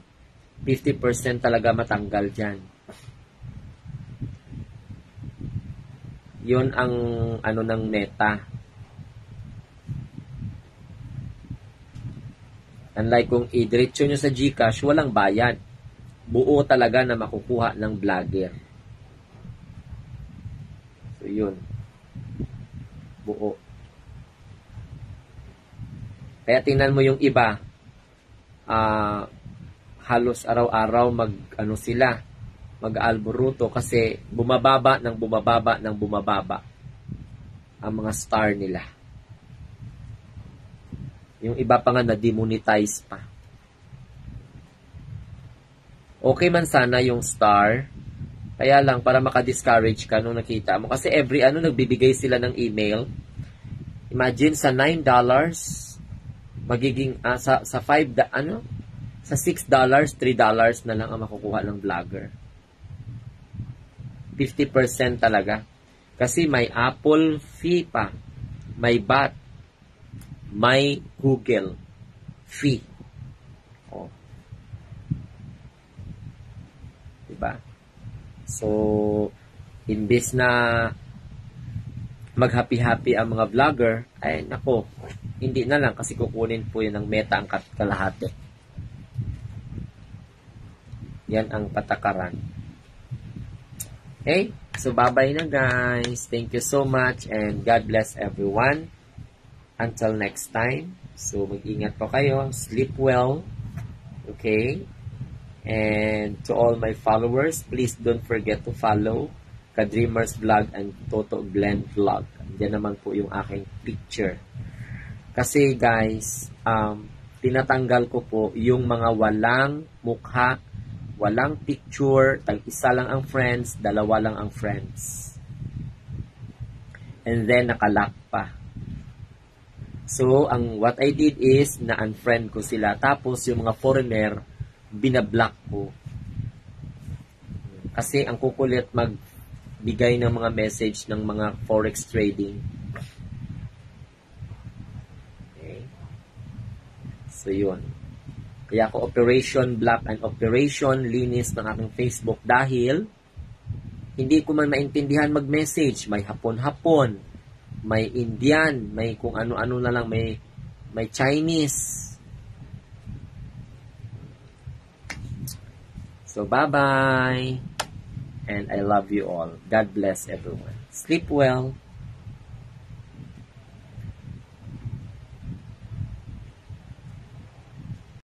50% talaga matanggal dyan. Yun ang ano ng Meta. Unlike kung i-diretso nyo sa GCash, walang bayad. Buo talaga na makukuha ng vlogger. So, yun. Buo. Kaya tingnan mo yung iba, halos araw-araw mag-alboruto kasi bumababa ang mga star nila. Yung iba pa nga na-demonetize pa. Okay man sana yung star, kaya lang para maka-discourage ka nung nakita mo. Kasi every nagbibigay sila ng email. Imagine sa $9, magiging sa $5 sa $6, $3 na lang ang makukuha ng vlogger. 50% talaga. Kasi may Apple fee pa, may BAT, may Google fee. Oh. Diba? So, imbes na mag-happy-happy ang mga vlogger, ay nako, hindi na lang kasi kukunin po yun ng Meta ang kalahati. Yan ang patakaran. Okay? So, bye-bye na guys. Thank you so much and God bless everyone. Until next time. So, mag-ingat po kayo. Sleep well. Okay? And to all my followers, please don't forget to follow Kadreamers Vlog and Toto Glenn Vlog. Diyan naman po yung aking picture. Kasi guys, tinatanggal ko po yung mga walang mukha, walang picture, tag-isa lang ang friends, dalawa lang ang friends. And then nakalock pa. So, what I did is na-unfriend ko sila. Tapos yung mga foreigner, binablock ko. Kasi ang kukulit magbigay ng mga message ng mga forex trading. Okay. So, yun. Kaya ako Operation Block and Operation Linis ng aking Facebook dahil hindi ko man maintindihan mag-message. May Hapon-Hapon, may Indian, may kung ano-ano na lang, may Chinese. So, bye-bye. And I love you all. God bless everyone. Sleep well.